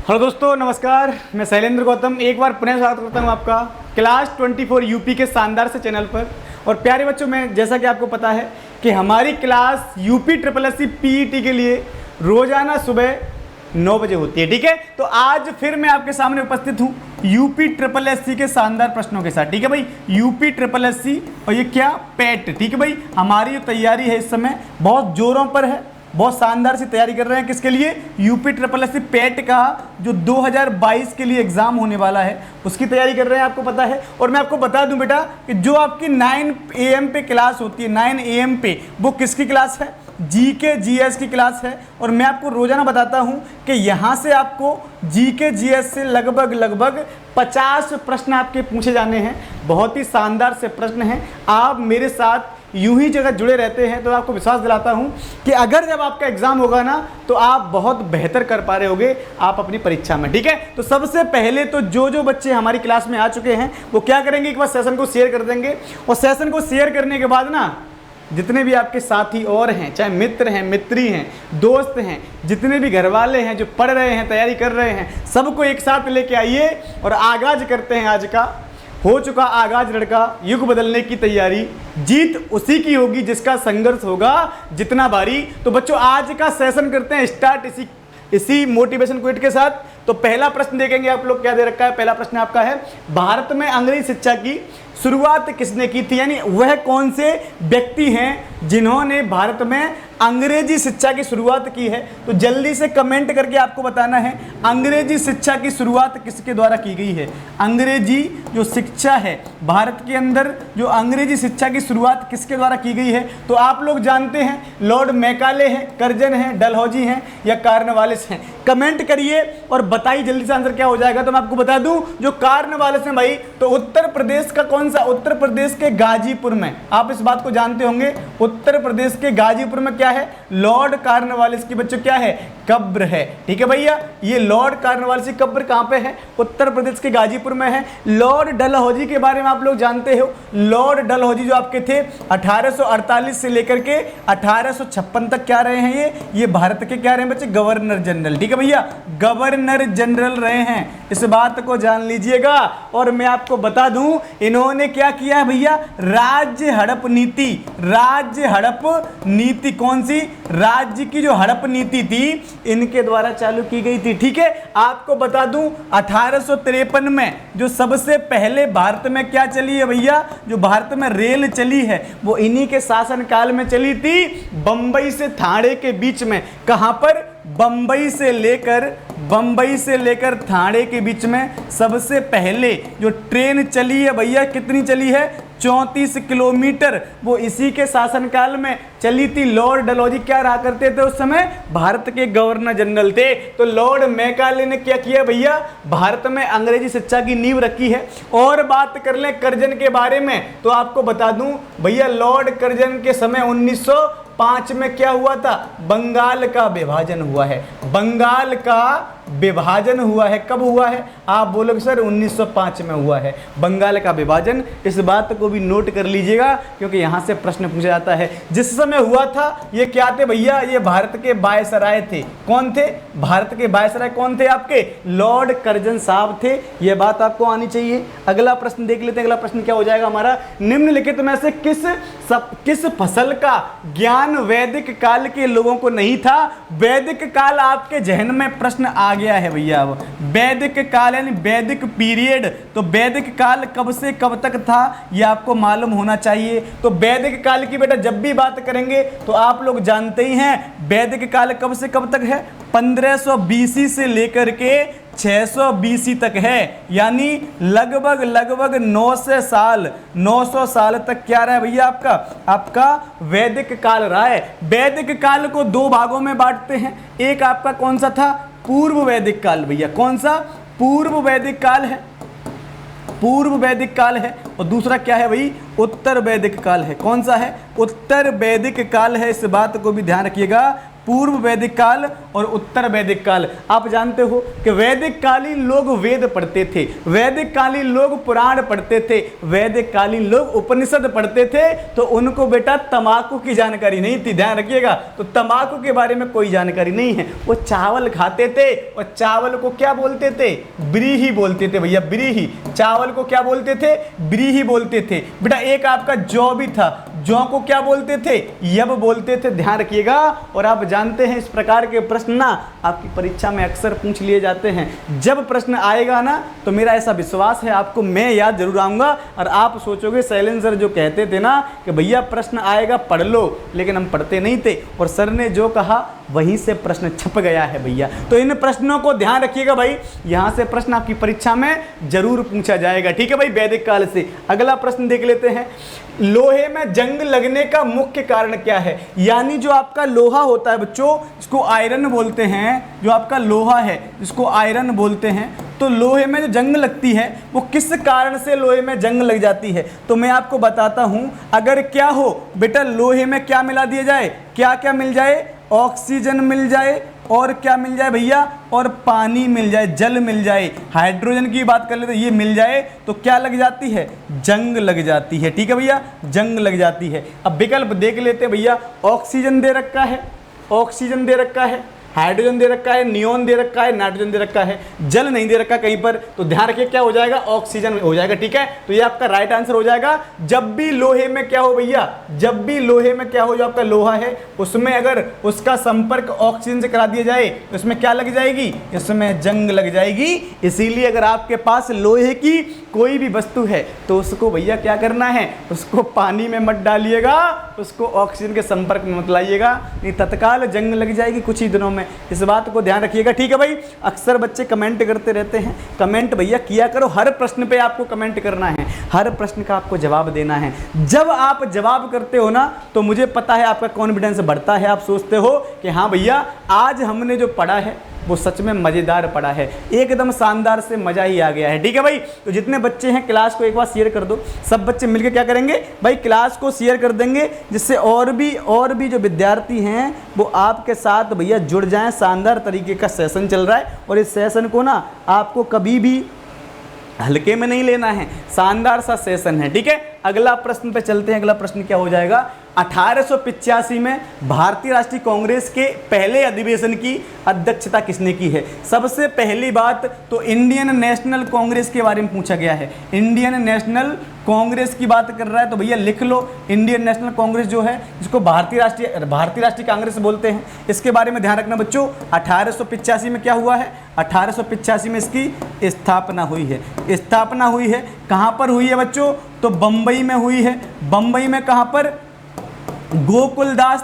Hello दोस्तों, नमस्कार। मैं शैलेंद्र गौतम एक बार पुनः स्वागत करता हूं आपका क्लास 24 यूपी के शानदार से चैनल पर। और प्यारे बच्चों, मैं जैसा कि आपको पता है कि हमारी क्लास यूपी SSC पीईटी के लिए रोज़ाना सुबह 9 बजे होती है। ठीक है, तो आज फिर मैं आपके सामने उपस्थित हूँ यूपी SSC के शानदार प्रश्नों के साथ। ठीक है भाई, यूपी SSC और ये क्या पैट। ठीक है भाई, हमारी जो तैयारी है इस समय बहुत जोरों पर है, बहुत शानदार सी तैयारी कर रहे हैं। किसके लिए? यूपी SSC पैट का जो 2022 के लिए एग्जाम होने वाला है उसकी तैयारी कर रहे हैं, आपको पता है। और मैं आपको बता दूं बेटा कि जो आपकी 9 AM पे क्लास होती है, 9 AM पे, वो किसकी क्लास है? जीके जीएस की क्लास है। और मैं आपको रोजाना बताता हूं कि यहाँ से आपको जीके जीएस से लगभग 50 प्रश्न आपके पूछे जाने हैं। बहुत ही शानदार से प्रश्न हैं। आप मेरे साथ यूं ही जगह जुड़े रहते हैं तो आपको विश्वास दिलाता हूं कि अगर जब आपका एग्जाम होगा ना तो आप बहुत बेहतर कर पा रहे होगे आप अपनी परीक्षा में। ठीक है, तो सबसे पहले तो जो बच्चे हमारी क्लास में आ चुके हैं वो क्या करेंगे, एक बार सेशन को शेयर कर देंगे। और सेशन को शेयर करने के बाद ना जितने भी आपके साथी और हैं, चाहे मित्र हैं, मित्री हैं, दोस्त हैं, जितने भी घर वाले हैं जो पढ़ रहे हैं, तैयारी कर रहे हैं, सबको एक साथ लेके आइए और आगाज करते हैं। आज का हो चुका आगाज लड़का, युग बदलने की तैयारी, जीत उसी की होगी जिसका संघर्ष होगा जितना भारी। तो बच्चों आज का सेशन करते हैं स्टार्ट इसी मोटिवेशन क्विट के साथ। तो पहला प्रश्न देखेंगे आप लोग, क्या दे रखा है? पहला प्रश्न आपका है, भारत में अंग्रेजी शिक्षा की शुरुआत किसने की थी? यानी वह कौन से व्यक्ति हैं जिन्होंने भारत में अंग्रेजी शिक्षा की शुरुआत की है? तो जल्दी से कमेंट करके आपको बताना है अंग्रेजी शिक्षा की शुरुआत किसके द्वारा की गई है। अंग्रेजी जो शिक्षा है भारत के अंदर, जो अंग्रेजी शिक्षा की शुरुआत किसके द्वारा की गई है? तो आप लोग जानते हैं लॉर्ड मैकाले हैं, कर्जन हैं, डलहौजी हैं या कार्नवालिस हैं। कमेंट करिए और बताइए जल्दी से आंसर क्या हो जाएगा। तो मैं आपको बता दूं जो कार्नवालिस हैं भाई, तो उत्तर प्रदेश का कौन सा? उत्तर प्रदेश के गाजीपुर में। आप इस बात को जानते होंगे, उत्तर प्रदेश के गाजीपुर में क्या है? लॉर्ड कार्नवालिस की बच्चों क्या है? कब्र है। ठीक है भैया, ये लॉर्ड कार्नवालिस की कब्र कहां पे है? उत्तर प्रदेश के गाजीपुर में है। लॉर्ड डलहौजी के बारे में आप लोग जानते हो, लॉर्ड डलहौजी जो आपके थे 1848 से लेकर के 1856 तक क्या रहे हैं? ये भारत के क्या रहे हैं बच्चे? Governor general. ठीक है भैया, गवर्नर जनरल रहे हैं, इस बात को जान लीजिएगा। और मैं आपको बता दूं इन्होंने क्या किया है भैया? राज्य हड़प नीति। राज्य हड़प नीति कौन सी? राज्य की जो हड़प नीति थी इनके द्वारा चालू की गई थी। ठीक है, आपको बता दूं 1853 में जो सबसे पहले भारत में क्या चली है भैया, जो भारत में रेल चली है वो इन्हीं के शासन काल में चली थी, बंबई से ठाणे के बीच में। कहां पर? बंबई से लेकर ठाणे के बीच में सबसे पहले जो ट्रेन चली है भैया, कितनी चली है? 34 किलोमीटर। वो इसी के शासनकाल में चली थी। लॉर्ड डलहौजी क्या रहा करते थे उस समय? भारत के गवर्नर जनरल थे। तो लॉर्ड मैकाले ने क्या किया भैया? भारत में अंग्रेजी शिक्षा की नींव रखी है। और बात कर लें कर्जन के बारे में तो आपको बता दूं भैया, लॉर्ड कर्जन के समय 1905 में क्या हुआ था? बंगाल का विभाजन हुआ है। बंगाल का विभाजन हुआ है। कब हुआ है? आप बोलोगे सर 1905 में हुआ है बंगाल का विभाजन। इस बात को भी नोट कर लीजिएगा क्योंकि यहां से प्रश्न पूछा जाता है। जिस समय हुआ था ये क्या थे भैया? ये भारत के वायसराय थे। कौन थे? भारत के वायसराय कौन थे आपके? लॉर्ड कर्जन साहब थे। यह बात आपको आनी चाहिए। अगला प्रश्न देख लेते हैं। अगला प्रश्न क्या हो जाएगा हमारा? निम्नलिखित में से किस फसल का ज्ञान वैदिक काल के लोगों को नहीं था? वैदिक काल आपके जहन में प्रश्न आ गया है भैया। अब वैदिक काल यानी वैदिक पीरियड, तो वैदिक काल कब से कब तक था ये आपको मालूम होना चाहिए। तो वैदिक काल की बेटा जब भी बात करेंगे तो आप लोग जानते ही हैं वैदिक काल कब से कब तक है? 1500 BC से लेकर के 600 BC तक है। यानी लगभग 900 साल तक क्या रहा है भैया? आपका वैदिक काल रहा है। वैदिक काल को दो भागों में बांटते हैं। एक आपका कौन सा था? पूर्व वैदिक काल भैया। कौन सा? पूर्व वैदिक काल है, पूर्व वैदिक काल है। और दूसरा क्या है भाई? उत्तर वैदिक काल है। कौन सा है? उत्तर वैदिक काल है। इस बात को भी ध्यान रखिएगा। पूर्व वैदिक काल और उत्तर वैदिक काल। आप जानते हो कि वैदिक कालीन लोग वेद पढ़ते थे, वैदिक कालीन लोग पुराण पढ़ते थे, वैदिक कालीन लोग उपनिषद पढ़ते थे, तो उनको बेटा तंबाकू की जानकारी नहीं थी, ध्यान रखिएगा। तो तंबाकू के बारे में कोई जानकारी नहीं है। वो चावल खाते थे और चावल को क्या बोलते थे? ब्रीही बोलते थे भैया, ब्रीही। चावल को क्या बोलते थे? ब्रीही बोलते थे। बेटा एक आपका जौ भी था, जौ को क्या बोलते थे? यब बोलते थे, ध्यान रखिएगा। और आप जानते हैं इस प्रकार के प्रश्न ना आपकी परीक्षा में अक्सर पूछ लिए जाते हैं। जब प्रश्न आएगा ना तो मेरा ऐसा विश्वास है आपको मैं याद जरूर आऊँगा और आप सोचोगे शैलेंद्र सर जो कहते थे ना कि भैया प्रश्न आएगा पढ़ लो, लेकिन हम पढ़ते नहीं थे और सर ने जो कहा वहीं से प्रश्न छप गया है भैया। तो इन प्रश्नों को ध्यान रखिएगा भाई, यहाँ से प्रश्न आपकी परीक्षा में जरूर पूछा जाएगा। ठीक है भाई, वैदिक काल से। अगला प्रश्न देख लेते हैं, लोहे में जंग लगने का मुख्य कारण क्या है? यानी जो आपका लोहा होता है बच्चों, जिसको आयरन बोलते हैं, जो आपका लोहा है जिसको आयरन बोलते हैं, तो लोहे में जो जंग लगती है वो किस कारण से लोहे में जंग लग जाती है? तो मैं आपको बताता हूं। अगर क्या हो बेटा, लोहे में क्या मिला दिया जाए? क्या क्या मिल जाए? ऑक्सीजन मिल जाए और क्या मिल जाए भैया? और पानी मिल जाए, जल मिल जाए। हाइड्रोजन की बात कर लेते ये मिल जाए तो क्या लग जाती है? जंग लग जाती है। ठीक है भैया, जंग लग जाती है। अब विकल्प देख लेते हैं भैया, ऑक्सीजन दे रखा है, ऑक्सीजन दे रखा है, हाइड्रोजन दे रखा है, नियोन दे रखा है, नाइट्रोजन दे रखा है, जल नहीं दे रखा कहीं पर। तो ध्यान रखिए क्या हो जाएगा? ऑक्सीजन हो जाएगा। ठीक है, तो ये आपका राइट आंसर हो जाएगा। जब भी लोहे में क्या हो भैया, जब भी लोहे में क्या हो, जो आपका लोहा है उसमें अगर उसका संपर्क ऑक्सीजन से करा दिया जाए तो इसमें क्या लग जाएगी? इसमें जंग लग जाएगी। इसीलिए अगर आपके पास लोहे की कोई भी वस्तु है तो उसको भैया क्या करना है? उसको पानी में मत डालिएगा, उसको ऑक्सीजन के संपर्क में मत लाइएगा, नहीं तत्काल जंग लग जाएगी कुछ ही दिनों में। इस बात को ध्यान रखिएगा। ठीक है भाई, अक्सर बच्चे कमेंट करते रहते हैं, कमेंट भैया किया करो। हर प्रश्न पे आपको कमेंट करना है, हर प्रश्न का आपको जवाब देना है। जब आप जवाब करते हो ना तो मुझे पता है आपका कॉन्फिडेंस बढ़ता है। आप सोचते हो कि हाँ भैया आज हमने जो पढ़ा है वो सच में मज़ेदार पढ़ा है, एकदम शानदार से मज़ा ही आ गया है। ठीक है भाई, तो जितने बच्चे हैं क्लास को एक बार शेयर कर दो। सब बच्चे मिलकर क्या करेंगे भाई? क्लास को शेयर कर देंगे, जिससे और भी जो विद्यार्थी हैं वो आपके साथ भैया जुड़ जाएं। शानदार तरीके का सेशन चल रहा है और इस सेशन को ना आपको कभी भी हल्के में नहीं लेना है, शानदार सा सेशन है। ठीक है, अगला प्रश्न पे चलते हैं। अगला प्रश्न क्या हो जाएगा? 1885 में भारतीय राष्ट्रीय कांग्रेस के पहले अधिवेशन की अध्यक्षता किसने की है? सबसे पहली बात तो इंडियन नेशनल कांग्रेस के बारे में पूछा गया है। इंडियन नेशनल कांग्रेस की बात कर रहा है तो भैया लिख लो, इंडियन नेशनल कांग्रेस जो है जिसको भारतीय राष्ट्रीय कांग्रेस बोलते हैं, इसके बारे में ध्यान रखना बच्चों। 1885 में क्या हुआ है? 1885 में इसकी स्थापना हुई है। स्थापना हुई है, कहाँ पर हुई है बच्चों? तो बम्बई में हुई है। बम्बई में कहाँ पर? गोकुलदास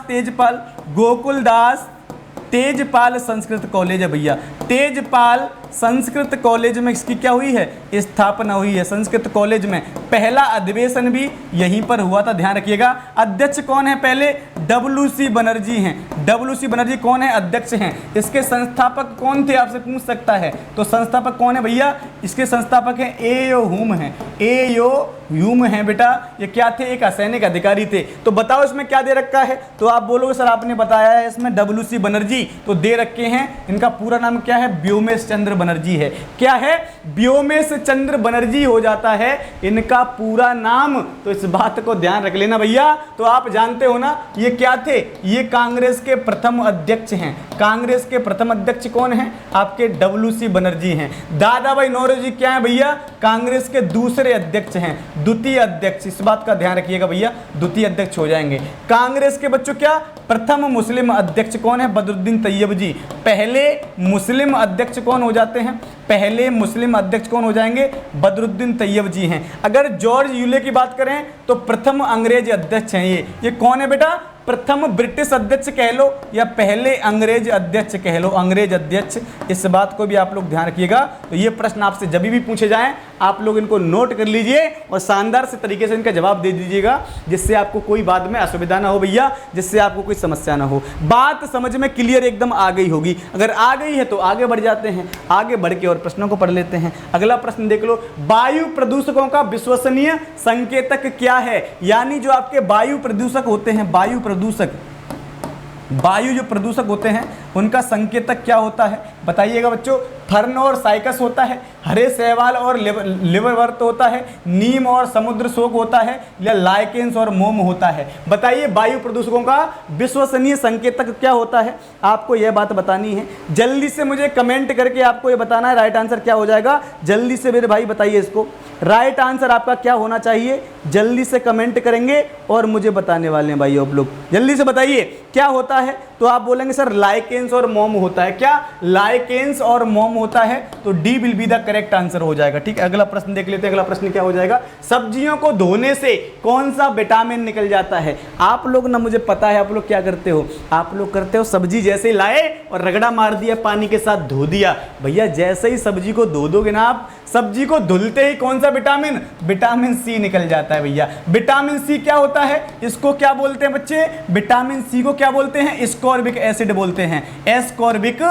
तेजपाल संस्कृत कॉलेज है भैया। तेजपाल संस्कृत कॉलेज में इसकी क्या हुई है? स्थापना हुई है। संस्कृत कॉलेज में पहला अधिवेशन भी यहीं पर हुआ था, ध्यान रखिएगा। अध्यक्ष कौन है पहले? WC बनर्जी हैं। WC बनर्जी कौन है? अध्यक्ष हैं। इसके संस्थापक कौन थे आपसे पूछ सकता है, तो संस्थापक कौन है भैया? इसके संस्थापक हैं A.O. ह्यूम हैं। A.O. ह्यूम हैं बेटा। ये क्या थे? एक असैनिक अधिकारी थे। तो बताओ इसमें क्या दे रखा है? तो आप बोलोगे सर आपने बताया है इसमें WC बनर्जी, तो दे रखे हैं। इनका पूरा नाम क्या है? व्योमेश चंद्र बनर्जी है। क्या है? व्योमेश चंद्र बनर्जी हो जाता है इनका पूरा नाम। तो इस बात को ध्यान रख लेना भैया। तो आप जानते हो ना ये क्या थे? ये कांग्रेस के प्रथम अध्यक्ष हैं। कांग्रेस के प्रथम अध्यक्ष कौन है? आपके WC बनर्जी हैं। दादा भाई नौरोजी क्या है भैया? कांग्रेस के दूसरे अध्यक्ष हैं, द्वितीय अध्यक्ष। इस बात का ध्यान रखिएगा भैया, द्वितीय अध्यक्ष हो जाएंगे। कांग्रेस के बच्चों क्या? प्रथम मुस्लिम अध्यक्ष कौन है? बदरुद्दीन तैयब जी। पहले मुस्लिम अध्यक्ष कौन हो जाते हैं? पहले मुस्लिम अध्यक्ष कौन हो जाएंगे? बदरुद्दीन तैयब जी हैं। अगर जॉर्ज यूले की बात करें तो प्रथम अंग्रेज अध्यक्ष हैं। ये कौन है बेटा? प्रथम ब्रिटिश अध्यक्ष कह लो या पहले अंग्रेज अध्यक्ष कह लो, अंग्रेज अध्यक्ष। इस बात को भी आप लोग ध्यान रखिएगा। तो ये प्रश्न आपसे जब भी पूछे जाएं आप लोग इनको नोट कर लीजिए और शानदार से तरीके से इनका जवाब दे दीजिएगा, जिससे आपको कोई बाद में असुविधा ना हो भैया, जिससे आपको कोई समस्या ना हो। बात समझ में क्लियर एकदम आ गई होगी। अगर आ गई है तो आगे बढ़ जाते हैं, आगे बढ़ के और प्रश्नों को पढ़ लेते हैं। अगला प्रश्न देख लो, वायु प्रदूषकों का विश्वसनीय संकेतक क्या है? यानी जो आपके वायु प्रदूषक होते हैं, वायु प्रदूषक, वायु जो प्रदूषक होते हैं उनका संकेतक क्या होता है बताइएगा बच्चों। फर्न और साइकस होता है, हरे शैवाल और लिवरवर्त होता है, नीम और समुद्र शोक होता है, या लाइकेंस और मोम होता है। बताइए वायु प्रदूषकों का विश्वसनीय संकेतक क्या होता है, आपको यह बात बतानी है। जल्दी से मुझे कमेंट करके आपको यह बताना है राइट आंसर क्या हो जाएगा। जल्दी से मेरे भाई बताइए इसको, राइट आंसर आपका क्या होना चाहिए। जल्दी से कमेंट करेंगे और मुझे बताने वाले हैं भाई आप लोग, जल्दी से बताइए क्या होता है। तो आप बोलेंगे सर लाइकेंस और मोम होता है। क्या लाइकेंस और मोम होता है, तो D will be the correct answer हो जाएगा। ठीक है, अगला प्रश्न देख लेते हैं। अगला प्रश्न क्या हो जाएगा, सब्जियों को धोने से कौन सा विटामिन निकल जाता है। आप लोग ना, मुझे पता है आप लोग क्या करते हो, आप लोग करते हो सब्जी जैसे ही लाए और रगड़ा मार दिया, पानी के साथ धो दिया। भैया जैसे ही सब्जी को धो दोगे ना आप, सब्जी को धुलते ही कौन सा विटामिन, विटामिन सी निकल जाता है भैया। विटामिन सी क्या होता है, इसको क्या बोलते हैं बच्चे, विटामिन सी को क्या बोलते हैं, एस्कॉर्बिक एसिड बोलते हैं। एस्कॉर्बिक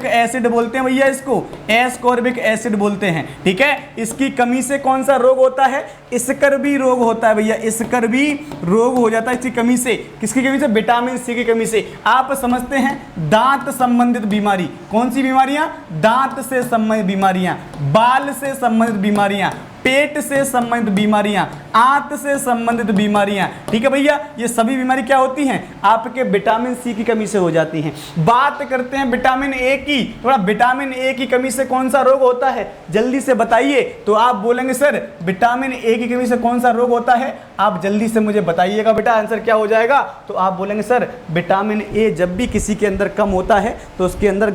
एसिड बोलते हैं भैया, इसको एस्कॉर्बिक एसिड बोलते हैं। ठीक है, इसकी कमी से कौन सा रोग होता है, स्कर्वी रोग होता है भैया, स्कर्वी रोग हो जाता है इसकी कमी से। किसकी कमी से, विटामिन सी की कमी से। आप समझते हैं दांत संबंधित बीमारी, कौन सी बीमारियां, दांत से संबंधित बीमारियां, बाल से संबंधित बीमारियां, पेट से संबंधित बीमारियां, आंत से संबंधित बीमारियां। ठीक है भैया, ये सभी बीमारी क्या होती हैं, आपके विटामिन सी की कमी से हो जाती हैं। बात करते हैं विटामिन ए की, थोड़ा विटामिन ए की कमी से कौन सा रोग होता है, जल्दी से बताइए। तो आप बोलेंगे सर विटामिन ए की कमी से कौन सा रोग होता है, आप जल्दी से मुझे बताइएगा बेटा, आंसर क्या हो जाएगा। तो आप बोलेंगे सर विटामिन ए जब भी किसी के अंदर कम होता है तो उसके अंदर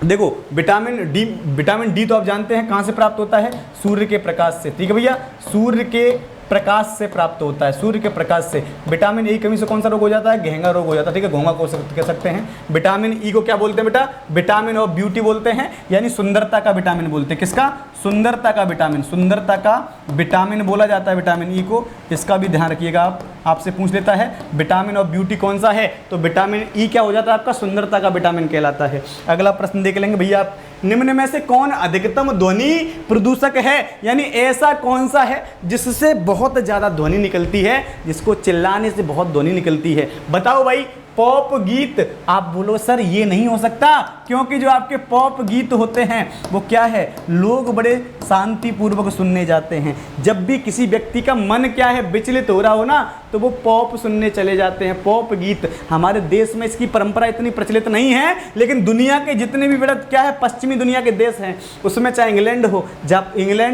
देखो विटामिन डी तो आप जानते हैं कहाँ से प्राप्त होता है, सूर्य के प्रकाश से। ठीक है भैया, सूर्य के प्रकाश से प्राप्त होता है, सूर्य के प्रकाश से। विटामिन ए की कमी से कौन सा रोग हो जाता है, घेंगा रोग हो जाता है। ठीक है, घोंघा को कह सकते हैं। विटामिन ई को क्या बोलते हैं बेटा, विटामिन ऑफ ब्यूटी बोलते हैं, यानी सुंदरता का विटामिन बोलते हैं। किसका, सुंदरता का विटामिन, सुंदरता का विटामिन बोला जाता है विटामिन ई को। इसका भी ध्यान रखिएगा आप, आपसे पूछ लेता है विटामिन ऑफ ब्यूटी कौन सा है, तो विटामिन ई क्या हो जाता है आपका, सुंदरता का विटामिन कहलाता है। अगला प्रश्न देख लेंगे भैया आप, निम्न में से कौन अधिकतम ध्वनि प्रदूषक है, यानी ऐसा कौन सा है जिससे बहुत ज्यादा ध्वनि निकलती है, जिसको चिल्लाने से बहुत ध्वनि निकलती है। बताओ भाई, पॉप गीत। आप बोलो सर ये नहीं हो सकता, क्योंकि जो आपके पॉप गीत होते हैं वो क्या है, लोग बड़े शांतिपूर्वक सुनने जाते हैं। जब भी किसी व्यक्ति का मन क्या है, विचलित हो रहा हो ना, तो वो पॉप सुनने चले जाते हैं, पॉप गीत। हमारे देश में इसकी परंपरा इतनी प्रचलित नहीं है, लेकिन दुनिया के जितने भी बड़ा क्या है, पश्चिमी दुनिया के देश हैं, उसमें चाहे इंग्लैंड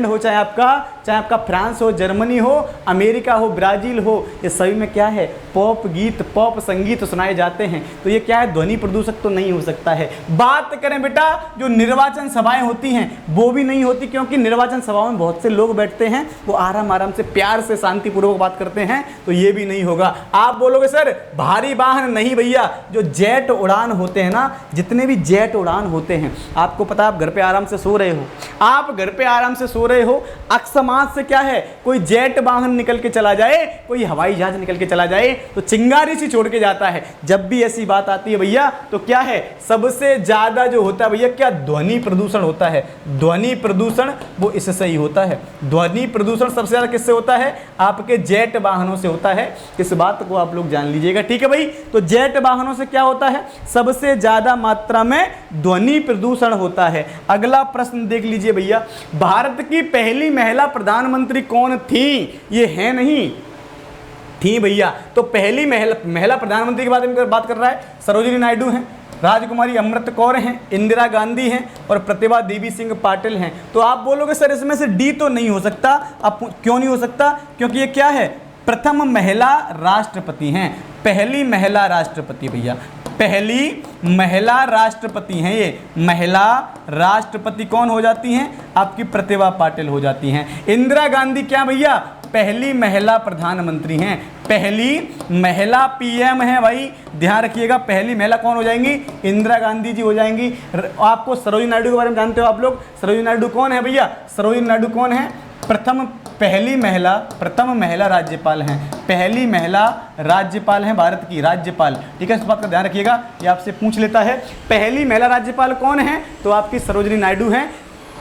हो, चाहे आपका फ्रांस हो, जर्मनी हो, अमेरिका हो, ब्राज़ील हो, ये सभी में क्या है, पॉप गीत, पॉप संगीत सुनाए जाते हैं। तो ये क्या है, ध्वनि प्रदूषक तो नहीं हो सकता है। बात करें बेटा, जो निर्वाचन सभाएं होती हैं वो भी नहीं होती, क्योंकि निर्वाचन सभाओं में बहुत से लोग बैठते हैं, वो आराम से प्यार से शांतिपूर्वक बात करते हैं, तो ये भी नहीं होगा। आप बोलोगे सर भारी वाहन, नहीं भैया, जो जेट उड़ान होते हैं ना, जितने भी जेट उड़ान होते हैं, आपको पता है आप घर पे आराम से सो रहे हो, आप घर पे आराम से सो रहे हो, अकस्मात से क्या है, कोई जेट वाहन निकल के चला जाए, कोई हवाई जहाज निकल के चला जाए, तो चिंगारी सी छोड़ के जाता है। जब भी ऐसी बात आती है भैया, तो क्या है, सबसे ज्यादा जो होता है भैया क्या, ध्वनि प्रदूषण होता है। ध्वनि प्रदूषण वो इससे ही होता है। ध्वनि प्रदूषण सबसे ज्यादा किससे होता है, आपके जेट वाहनों से होता है। इस बात को आप लोग जान लीजिएगा। ठीक है भाई, तो जेट वाहनों से क्या होता है, सबसे ज्यादा मात्रा में ध्वनि प्रदूषण होता है। अगला प्रश्न देख लीजिए भैया, भारत की पहली महिला प्रधानमंत्री कौन थी, ये है नहीं थी भैया, तो पहली महिला प्रधानमंत्री के बारे में बात कर रहा है, सरोजिनी नायडू हैं, राजकुमारी अमृत कौर हैं, इंदिरा गांधी हैं और प्रतिभा देवी सिंह पाटिल हैं। तो आप बोलोगे सर इसमें से डी तो नहीं हो सकता। अब क्यों नहीं हो सकता, क्योंकि ये क्या है, प्रथम महिला राष्ट्रपति हैं, पहली महिला राष्ट्रपति भैया, पहली महिला राष्ट्रपति हैं। ये महिला राष्ट्रपति कौन हो जाती हैं, आपकी प्रतिभा पाटिल हो जाती हैं। इंदिरा गांधी क्या भैया, पहली महिला प्रधानमंत्री हैं, पहली महिला पीएम है भाई, ध्यान रखिएगा। पहली महिला कौन हो जाएंगी, इंदिरा गांधी जी हो जाएंगी। आपको सरोजिनी नायडू के बारे में जानते हो आप लोग, सरोजिनी नायडू कौन है भैया, सरोजिनी नायडू कौन है, प्रथम महिला राज्यपाल हैं, पहली महिला राज्यपाल हैं भारत की, राज्यपाल। ठीक है, इस बात का ध्यान रखिएगा, ये आपसे पूछ लेता है पहली महिला राज्यपाल कौन है, तो आपकी सरोजिनी नायडू हैं।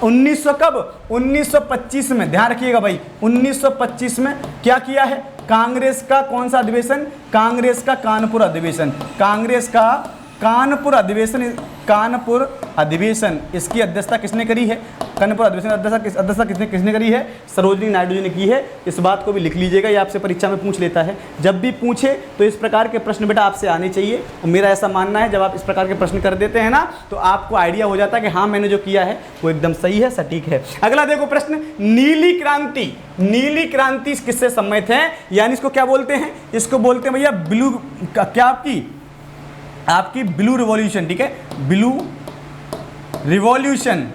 1925 में, ध्यान रखिएगा भाई, 1925 में क्या किया है, कांग्रेस का कौन सा अधिवेशन? कांग्रेस का कानपुर अधिवेशन। कांग्रेस का कानपुर अधिवेशन, कानपुर अधिवेशन इसकी अध्यक्षता किसने करी है? कानपुर अधिवेशन अध्यक्षता किसने करी है? सरोजिनी नायडू जी ने की है। इस बात को भी लिख लीजिएगा, ये आपसे परीक्षा में पूछ लेता है। जब भी पूछे तो इस प्रकार के प्रश्न बेटा आपसे आने चाहिए, और मेरा ऐसा मानना है जब आप इस प्रकार के प्रश्न कर देते हैं ना तो आपको आइडिया हो जाता है कि हाँ मैंने जो किया है वो एकदम सही है, सटीक है। अगला देखो प्रश्न, नीली क्रांति। नीली क्रांति किससे सम्मिलित है? यानी इसको क्या बोलते हैं? इसको बोलते हैं भैया ब्लू, क्या आपकी ब्लू रिवॉल्यूशन। ठीक है, ब्लू रिवॉल्यूशन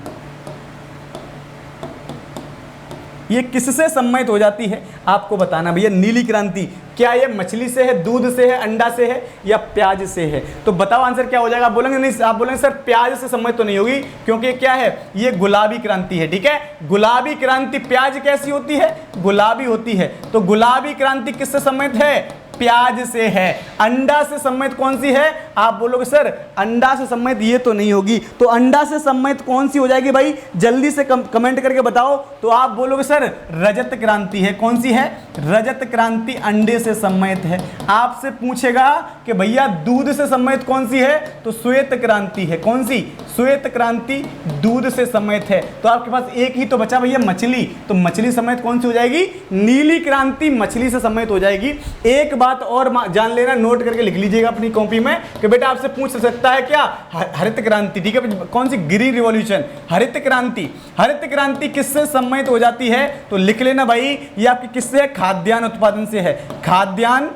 ये किससे सम्मिलित हो जाती है आपको बताना भैया। नीली क्रांति क्या ये मछली से है, दूध से है, अंडा से है या प्याज से है? तो बताओ आंसर क्या हो जाएगा। आप बोलेंगे नहीं, आप बोलेंगे सर प्याज से सम्मिलित तो नहीं होगी, क्योंकि क्या है, ये गुलाबी क्रांति है। ठीक है, गुलाबी क्रांति। प्याज कैसी होती है? गुलाबी होती है। तो गुलाबी क्रांति किससे सम्मिलित है? प्याज से है। अंडा से सम्मिलित कौन सी है? आप बोलोगे सर अंडा से सम्मिलित ये तो नहीं होगी, तो अंडा से सम्मिलित कौन सी हो जाएगी भाई? जल्दी से कमेंट करके बताओ। तो आप बोलोगे सर रजत क्रांति है। कौन सी है? रजत क्रांति अंडे से सम्मिलित है। आपसे पूछेगा कि भैया दूध से सम्मिलित कौन सी है? तो श्वेत क्रांति है। कौन सी? श्वेत क्रांति दूध से सम्मिलित है। तो आपके पास एक ही तो बचा भैया मछली, तो मछली सम्मिलित कौन सी हो जाएगी? नीली क्रांति मछली से सम्मिलित हो जाएगी। एक बात और जान लेना, नोट करके लिख लीजिएगा अपनी कॉपी में कि बेटा आपसे पूछ सकता है क्या? हरित क्रांति। ठीक है, कौन सी? ग्रीन रिवॉल्यूशन, हरित क्रांति। हरित क्रांति किससे सम्मिलित हो जाती है? तो लिख लेना भाई, ये आपकी किससे है? खाद्यान्न उत्पादन से है। खाद्यान्न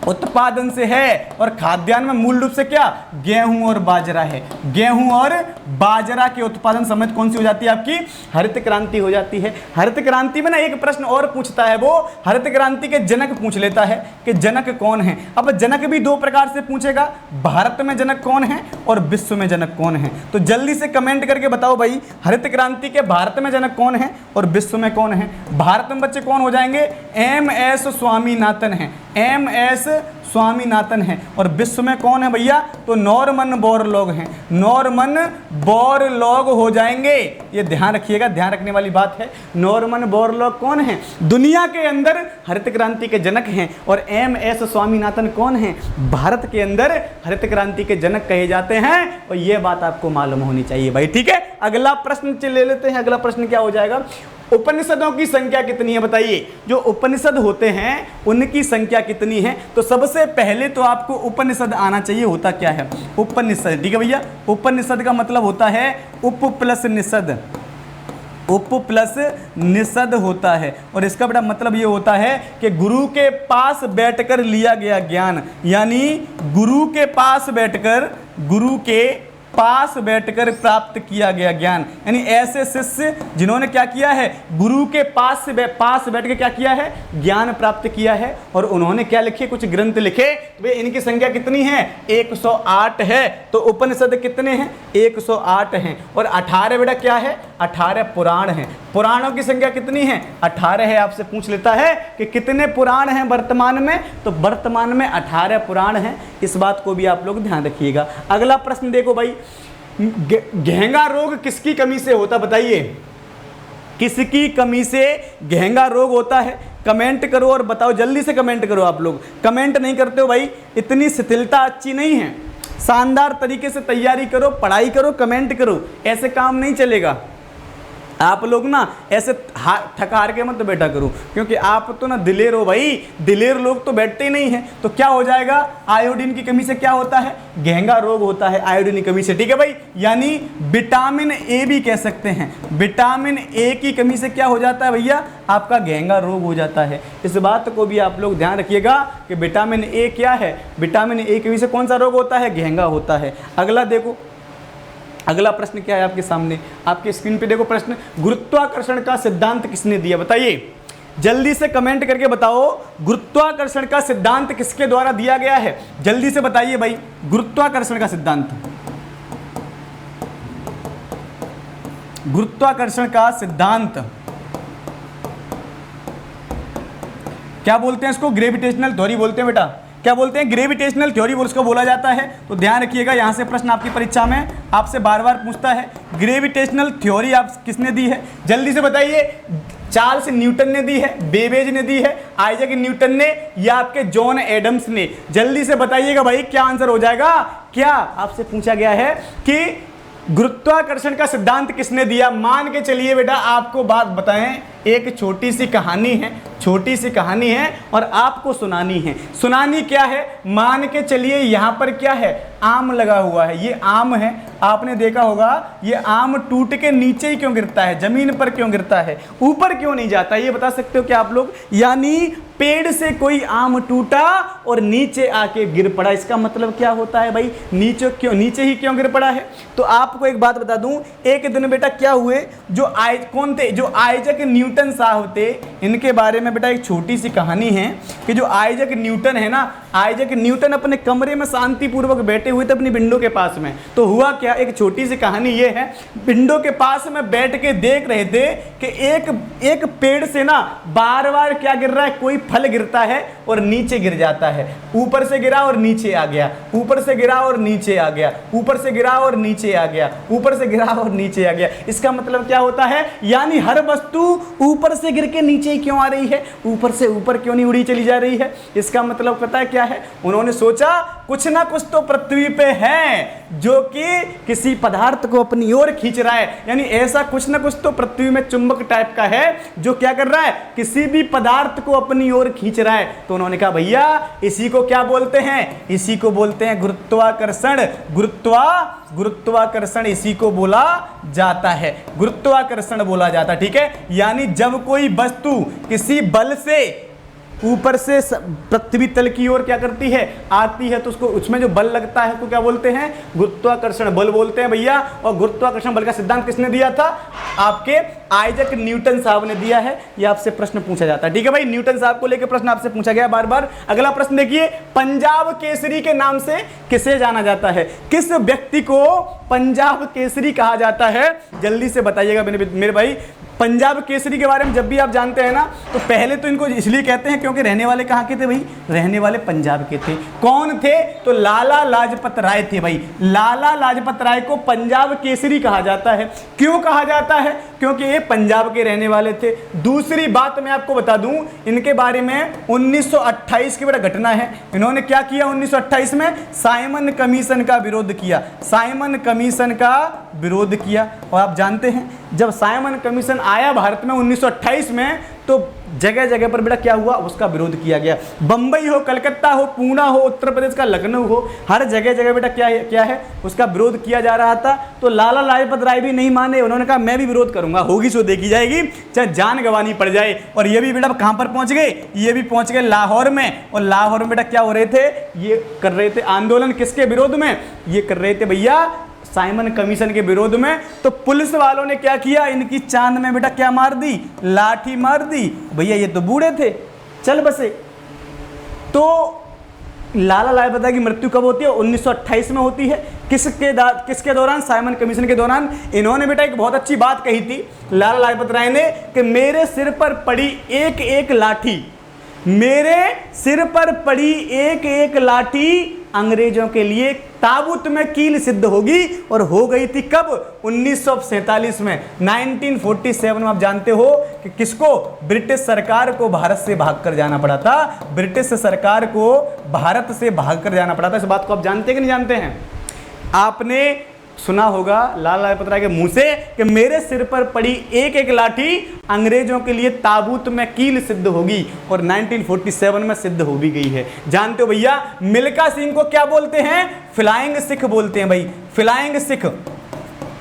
उत्पादन से है, और खाद्यान्न में मूल रूप से क्या? गेहूं और बाजरा है। गेहूं और बाजरा के उत्पादन समेत कौन सी हो जाती है? आपकी हरित क्रांति हो जाती है। हरित क्रांति में ना एक प्रश्न और पूछता है, वो हरित क्रांति के जनक पूछ लेता है कि जनक कौन है। अब जनक भी दो प्रकार से पूछेगा, भारत में जनक कौन है और विश्व में जनक कौन है। तो जल्दी से कमेंट करके बताओ भाई, हरित क्रांति के भारत में जनक कौन है और विश्व में कौन है? भारत में बच्चे कौन हो जाएंगे? एम.एस. स्वामीनाथन है। एम.एस. स्वामीनाथन है। और विश्व में कौन है भैया? तो नॉर्मन बोरलॉग हैं। नॉर्मन बोरलॉग हो जाएंगे। ये ध्यान रखिएगा, ध्यान रखने वाली बात है। नॉर्मन बोरलॉग कौन है? दुनिया के अंदर हरित क्रांति के जनक हैं। और एम.एस. स्वामीनाथन कौन है? भारत के अंदर हरित क्रांति के जनक कहे जाते हैं। और ये बात आपको मालूम होनी चाहिए भाई। ठीक है, अगला प्रश्न ले लेते हैं। अगला प्रश्न क्या हो जाएगा? उपनिषदों की संख्या कितनी है बताइए। जो उपनिषद होते हैं उनकी संख्या कितनी है? तो सबसे पहले तो आपको उपनिषद आना चाहिए। होता क्या है उपनिषद? ठीक है भैया, उपनिषद का मतलब होता है उप प्लस निषद। उप प्लस निषद होता है। और इसका बड़ा मतलब ये होता है कि गुरु के पास बैठकर लिया गया ज्ञान, यानी गुरु के पास बैठकर प्राप्त किया गया ज्ञान। यानी ऐसे शिष्य जिन्होंने क्या किया है? गुरु के पास बैठ के क्या किया है? ज्ञान प्राप्त किया है। और उन्होंने क्या लिखे? कुछ ग्रंथ लिखे। तो वे इनकी संख्या कितनी है? 108 है। तो उपनिषद कितने हैं? 108 हैं। और 18 बेटा क्या है? 18 पुराण हैं। पुराणों की संख्या कितनी है? 18 है। आपसे पूछ लेता है कि कितने पुराण हैं वर्तमान में? तो वर्तमान में 18 पुराण हैं। इस बात को भी आप लोग ध्यान रखिएगा। अगला प्रश्न देखो भाई, घेंगा रोग किसकी कमी से होता? बताइए, किसकी कमी से घेंगा रोग होता है? कमेंट करो और बताओ, जल्दी से कमेंट करो। आप लोग कमेंट नहीं करते हो भाई, इतनी शिथिलता अच्छी नहीं है। शानदार तरीके से तैयारी करो, पढ़ाई करो, कमेंट करो। ऐसे काम नहीं चलेगा। आप लोग ना ऐसे थका हार के मत बैठा करो, क्योंकि आप तो ना दिलेर हो भाई। दिलेर लोग तो बैठते ही नहीं हैं। तो क्या हो जाएगा? आयोडीन की कमी से क्या होता है? घेंगा रोग होता है आयोडीन की कमी से। ठीक है भाई, यानी विटामिन ए भी कह सकते हैं। विटामिन ए की कमी से क्या हो जाता है भैया? आपका घेंगा रोग हो जाता है। इस बात को भी आप लोग ध्यान रखिएगा कि विटामिन ए क्या है? विटामिन ए की कमी से कौन सा रोग होता है? घेंगा होता है। अगला देखो, अगला प्रश्न क्या है आपके सामने? आपके स्क्रीन पे देखो प्रश्न, गुरुत्वाकर्षण का सिद्धांत किसने दिया? बताइए, जल्दी से कमेंट करके बताओ, गुरुत्वाकर्षण का सिद्धांत किसके द्वारा दिया गया है? जल्दी से बताइए भाई, गुरुत्वाकर्षण का सिद्धांत। गुरुत्वाकर्षण का सिद्धांत क्या बोलते हैं? इसको ग्रेविटेशनल थ्योरी बोलते हैं बेटा। क्या बोलते हैं? ग्रेविटेशनल थ्योरी उसको बोला जाता है। तो ध्यान रखिएगा, यहाँ से प्रश्न आपकी परीक्षा में आपसे बार बार पूछता है। ग्रेविटेशनल थ्योरी आप किसने दी है? जल्दी से बताइए। चार्ल्स न्यूटन ने दी है, बेबेज ने दी है, आइजैक न्यूटन ने, या आपके जॉन एडम्स ने? जल्दी से बताइएगा भाई क्या आंसर हो जाएगा। क्या आपसे पूछा गया है कि गुरुत्वाकर्षण का सिद्धांत किसने दिया? मान के चलिए बेटा आपको बात बताएं, एक छोटी सी कहानी है, छोटी सी कहानी है और आपको सुनानी है। सुनानी क्या है? मान के चलिए यहाँ पर क्या है, आम लगा हुआ है, ये आम है, आपने देखा होगा ये आम टूट के नीचे ही क्यों गिरता है, जमीन पर क्यों गिरता है, ऊपर क्यों नहीं जाता, ये बता सकते हो क्या आप लोग? यानी पेड़ से कोई आम टूटा और नीचे आके गिर पड़ा, इसका मतलब क्या होता है भाई, नीचे ही क्यों गिर पड़ा है? तो आपको एक बात बता दूं, एक दिन बेटा क्या हुए, कौन थे, जो आइजैक न्यूटन साहब थे, इनके बारे में बेटा एक छोटी सी कहानी है कि जो आइजैक न्यूटन है ना, आइजैक न्यूटन अपने कमरे में शांतिपूर्वक बैठे हुए थे अपनी विंडो के पास में। तो हुआ क्या, एक छोटी सी कहानी ये है, विंडो के पास में बैठ के देख रहे थे कि एक पेड़ से ना बार बार क्या गिर रहा है, कोई फल गिरता है और नीचे गिर जाता है, ऊपर से गिरा और नीचे आ गया, ऊपर से गिरा और नीचे आ गया, ऊपर से गिरा और नीचे आ गया, ऊपर से गिरा और नीचे आ गया। इसका मतलब क्या होता है, यानी हर वस्तु ऊपर से गिर के नीचे ही क्यों आ रही है, ऊपर से ऊपर क्यों नहीं उड़ी चली जा रही है? इसका मतलब पता है क्या है, उन्होंने सोचा कुछ ना कुछ तो पृथ्वी पे है जो कि किसी पदार्थ को अपनी ओर खींच रहा है, यानी ऐसा कुछ ना कुछ तो पृथ्वी में चुंबक टाइप का है जो क्या कर रहा है, किसी भी पदार्थ को अपनी ओर खींच रहा है। तो उन्होंने कहा भैया इसी को क्या बोलते हैं, इसी को बोलते हैं गुरुत्वाकर्षण। गुरुत्वाकर्षण इसी को बोला जाता है, गुरुत्वाकर्षण बोला जाता है, ठीक है। यानी जब कोई वस्तु किसी बल से ऊपर से पृथ्वी तल की ओर क्या करती है, आती है, तो उसको उसमें जो बल लगता है तो क्या बोलते हैं, गुरुत्वाकर्षण बल बोलते हैं भैया। और गुरुत्वाकर्षण बल का सिद्धांत किसने दिया था, आपके आइजैक न्यूटन साहब ने दिया है। ये आपसे प्रश्न पूछा जाता है, ठीक है भाई, न्यूटन साहब को लेकर प्रश्न आपसे पूछा गया बार बार। अगला प्रश्न देखिए, पंजाब केसरी के नाम से किसे जाना जाता है, किस व्यक्ति को पंजाब केसरी कहा जाता है? जल्दी से बताइएगा मेरे भाई। पंजाब केसरी के बारे में जब भी आप जानते हैं ना, तो पहले तो इनको इसलिए कहते हैं क्योंकि रहने वाले कहाँ के थे भाई, रहने वाले पंजाब के थे। कौन थे, तो लाला लाजपत राय थे भाई। लाला लाजपत राय को पंजाब केसरी कहा जाता है। क्यों कहा जाता है, क्योंकि ये पंजाब के रहने वाले थे। दूसरी बात मैं आपको बता दूं, इनके बारे में 1928 की बड़ा घटना है। इन्होंने क्या किया 1928 में, साइमन कमीशन का विरोध किया, साइमन कमीशन का विरोध किया। और आप जानते हैं जब साइमन कमीशन आया भारत में 1928 में, तो जगह जगह पर बेटा क्या हुआ, उसका विरोध किया गया। बंबई हो, कलकत्ता हो, पूना हो, उत्तर प्रदेश का लखनऊ हो, हर जगह जगह बेटा क्या है उसका विरोध किया जा रहा था। तो लाला लाजपत राय भी नहीं माने, उन्होंने कहा मैं भी विरोध करूंगा, होगी सो देखी जाएगी, चाहे जान गंवानी पड़ जाए। और ये भी बेटा कहां पर पहुंच गए, ये भी पहुंच गए लाहौर में। और लाहौर में बेटा क्या हो रहे थे, ये कर रहे थे आंदोलन किसके विरोध में, ये कर रहे थे भैया साइमन कमीशन के विरोध में। तो पुलिस वालों ने क्या किया, इनकी चांद में बेटा क्या मार दी, लाठी मार दी। भैया ये तो बूढ़े थे, चल बसे। तो लाला लाजपत राय की मृत्यु कब होती है, 1928 में होती है। किसके दौरान, साइमन कमीशन के दौरान। इन्होंने बेटा एक बहुत अच्छी बात कही थी लाला लाजपत राय ने, कि मेरे सिर पर पड़ी एक एक लाठी, मेरे सिर पर पड़ी एक एक लाठी अंग्रेजों के लिए ताबूत में कील सिद्ध होगी। और हो गई थी कब, 1947 में, 1947 में। आप जानते हो कि किसको, ब्रिटिश सरकार को भारत से भागकर जाना पड़ा था, ब्रिटिश सरकार को भारत से भागकर जाना पड़ा था। इस बात को आप जानते कि नहीं जानते हैं? आपने सुना होगा लाला लाजपत राय के मुंह से कि मेरे सिर पर पड़ी एक एक लाठी अंग्रेजों के लिए ताबूत में कील सिद्ध होगी। और 1947 में सिद्ध हो भी गई है। जानते हो भैया मिल्खा सिंह को क्या बोलते हैं, फ्लाइंग सिख बोलते हैं भाई, फ्लाइंग सिख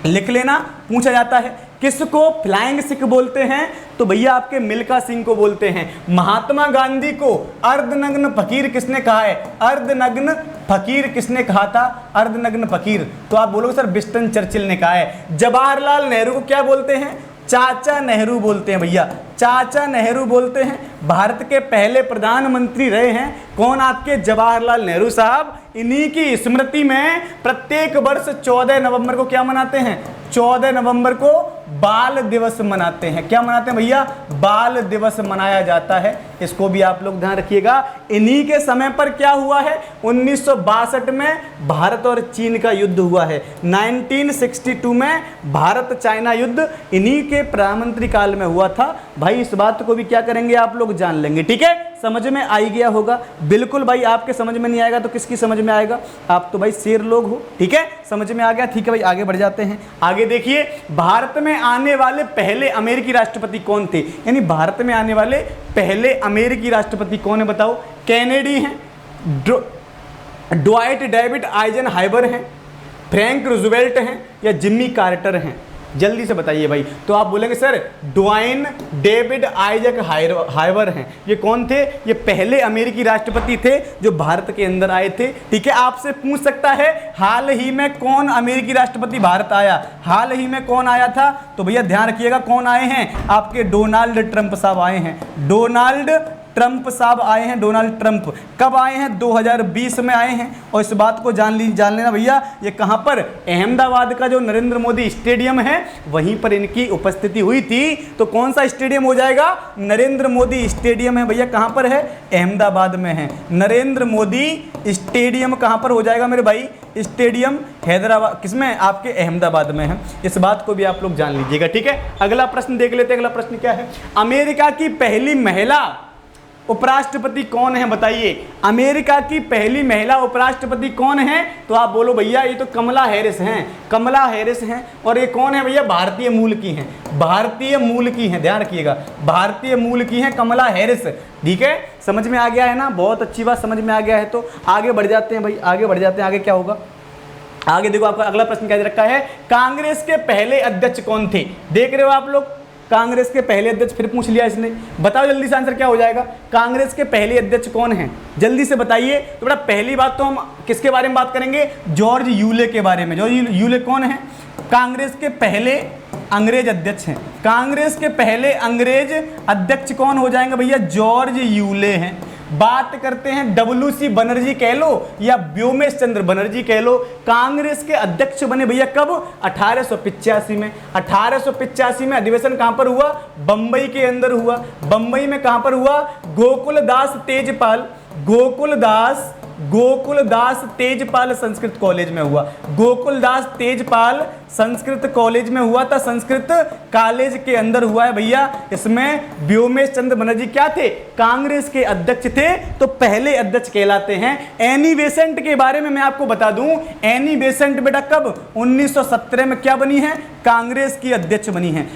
लिख लेना, पूछा जाता है किसको फ्लाइंग सिख बोलते हैं, तो भैया आपके मिल्खा सिंह को बोलते हैं। महात्मा गांधी को अर्धनग्न फकीर किसने कहा है, अर्धनग्न फकीर किसने कहा था, अर्धनग्न फकीर, तो आप बोलोगे सर विंस्टन चर्चिल ने कहा है। जवाहरलाल नेहरू को क्या बोलते हैं, चाचा नेहरू बोलते हैं भैया, चाचा नेहरू बोलते हैं। भारत के पहले प्रधानमंत्री रहे हैं कौन, आपके जवाहरलाल नेहरू साहब। इन्हीं की स्मृति में प्रत्येक वर्ष 14 नवंबर को क्या मनाते हैं, 14 नवंबर को बाल दिवस मनाते हैं। क्या मनाते हैं भैया? बाल दिवस मनाया जाता है। इसको भी आप लोग ध्यान रखिएगा। इन्हीं के समय पर क्या हुआ है? 1962 में भारत और चीन का युद्ध हुआ है। 1962 में भारत चाइना युद्ध इन्हीं के प्रधानमंत्री काल में हुआ था। भाई इस बात को भी क्या करेंगे आप लोग जान लेंगे। ठीक है, समझ में आ गया होगा। बिल्कुल भाई, आपके समझ में नहीं आएगा तो किसकी समझ में आएगा? आप तो भाई शेर लोग हो। ठीक है, समझ में आ गया। ठीक है भाई, आगे बढ़ जाते हैं। आगे देखिए, भारत में आने वाले पहले अमेरिकी राष्ट्रपति कौन थे? यानी भारत में आने वाले पहले अमेरिकी राष्ट्रपति कौन है बताओ? कैनेडी हैं, ड्वाइट डेविड आइजनहावर हैं, फ्रैंक रूजवेल्ट हैं, या जिम्मी कार्टर हैं? जल्दी से बताइए भाई। तो आप बोलेंगे sir Dwayne David Isaac however हैं। ये कौन थे? ये पहले अमेरिकी राष्ट्रपति थे जो भारत के अंदर आए थे। ठीक है, आपसे पूछ सकता है हाल ही में कौन अमेरिकी राष्ट्रपति भारत आया? हाल ही में कौन आया था? तो भैया ध्यान रखिएगा, कौन आए हैं? आपके डोनाल्ड ट्रंप साहब आए हैं। डोनाल्ड ट्रंप साहब आए हैं। डोनाल्ड ट्रंप कब आए हैं? 2020 में आए हैं। और इस बात को जान लेना भैया, ये कहाँ पर? अहमदाबाद का जो नरेंद्र मोदी स्टेडियम है वहीं पर इनकी उपस्थिति हुई थी। तो कौन सा स्टेडियम हो जाएगा? नरेंद्र मोदी स्टेडियम है भैया। कहाँ पर है? अहमदाबाद में है। नरेंद्र मोदी स्टेडियम कहाँ पर हो जाएगा मेरे भाई? स्टेडियम हैदराबाद, किसमें? आपके अहमदाबाद में है। इस बात को भी आप लोग जान लीजिएगा। ठीक है, अगला प्रश्न देख लेते हैं। अगला प्रश्न क्या है? अमेरिका की पहली महिला उपराष्ट्रपति कौन है बताइए? अमेरिका की पहली महिला उपराष्ट्रपति कौन है? तो आप बोलो भैया ये तो कमला हैरिस हैं। कमला हैरिस हैं। और ये कौन है भैया? भारतीय मूल की हैं। भारतीय मूल की हैं, ध्यान रखिएगा, भारतीय मूल की हैं कमला हैरिस। ठीक है, समझ में आ गया है ना? बहुत अच्छी बात, समझ में आ गया है। तो आगे बढ़ जाते हैं भाई, आगे बढ़ जाते हैं। आगे क्या होगा? आगे देखो, आपका अगला प्रश्न क्या दे रखा है? कांग्रेस के पहले अध्यक्ष कौन थे? देख रहे हो आप लोग, कांग्रेस के पहले अध्यक्ष फिर पूछ लिया इसने। बताओ जल्दी से आंसर क्या हो जाएगा? कांग्रेस के पहले अध्यक्ष कौन हैं? जल्दी से बताइए। तो बेटा पहली बात तो हम किसके बारे में बात करेंगे? जॉर्ज यूले के बारे में। जॉर्ज यूले कौन है? कांग्रेस के पहले अंग्रेज अध्यक्ष हैं। कांग्रेस के पहले अंग्रेज अध्यक्ष कौन हो जाएंगे भैया? जॉर्ज यूले हैं। बात करते हैं WC बनर्जी कह लो या व्योमेश चंद्र बनर्जी कह लो, कांग्रेस के अध्यक्ष बने भैया कब? 1885 में। 1885 में अधिवेशन कहां पर हुआ? बंबई के अंदर हुआ। बंबई में कहां पर हुआ? गोकुलदास तेजपाल संस्कृत कॉलेज में हुआ। गोकुलदास तेजपाल संस्कृत कॉलेज में हुआ था। संस्कृत कॉलेज के अंदर हुआ है भैया। इसमें व्योमेश चंद्र बनर्जी क्या थे? कांग्रेस के अध्यक्ष थे। तो पहले अध्यक्ष कहलाते हैं। एनी बेसेंट के बारे में मैं आपको बता दूं, एनी बेसेंट बेटा कब? 1917 में क्या बनी है? कांग्रेस की अध्यक्ष बनी है।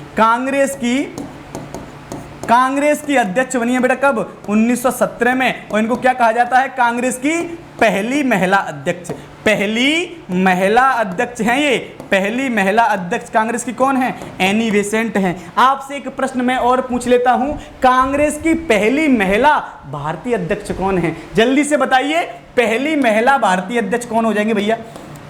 कांग्रेस की अध्यक्ष बनी है बेटा कब? 1917 में। और इनको क्या कहा जाता है? कांग्रेस की पहली महिला अध्यक्ष। पहली महिला अध्यक्ष हैं ये। पहली महिला अध्यक्ष कांग्रेस की कौन है? एनी बेसेंट हैं। आपसे एक प्रश्न मैं और पूछ लेता हूं, कांग्रेस की पहली महिला भारतीय अध्यक्ष कौन है? जल्दी से बताइए, पहली महिला भारतीय अध्यक्ष कौन हो जाएंगे भैया?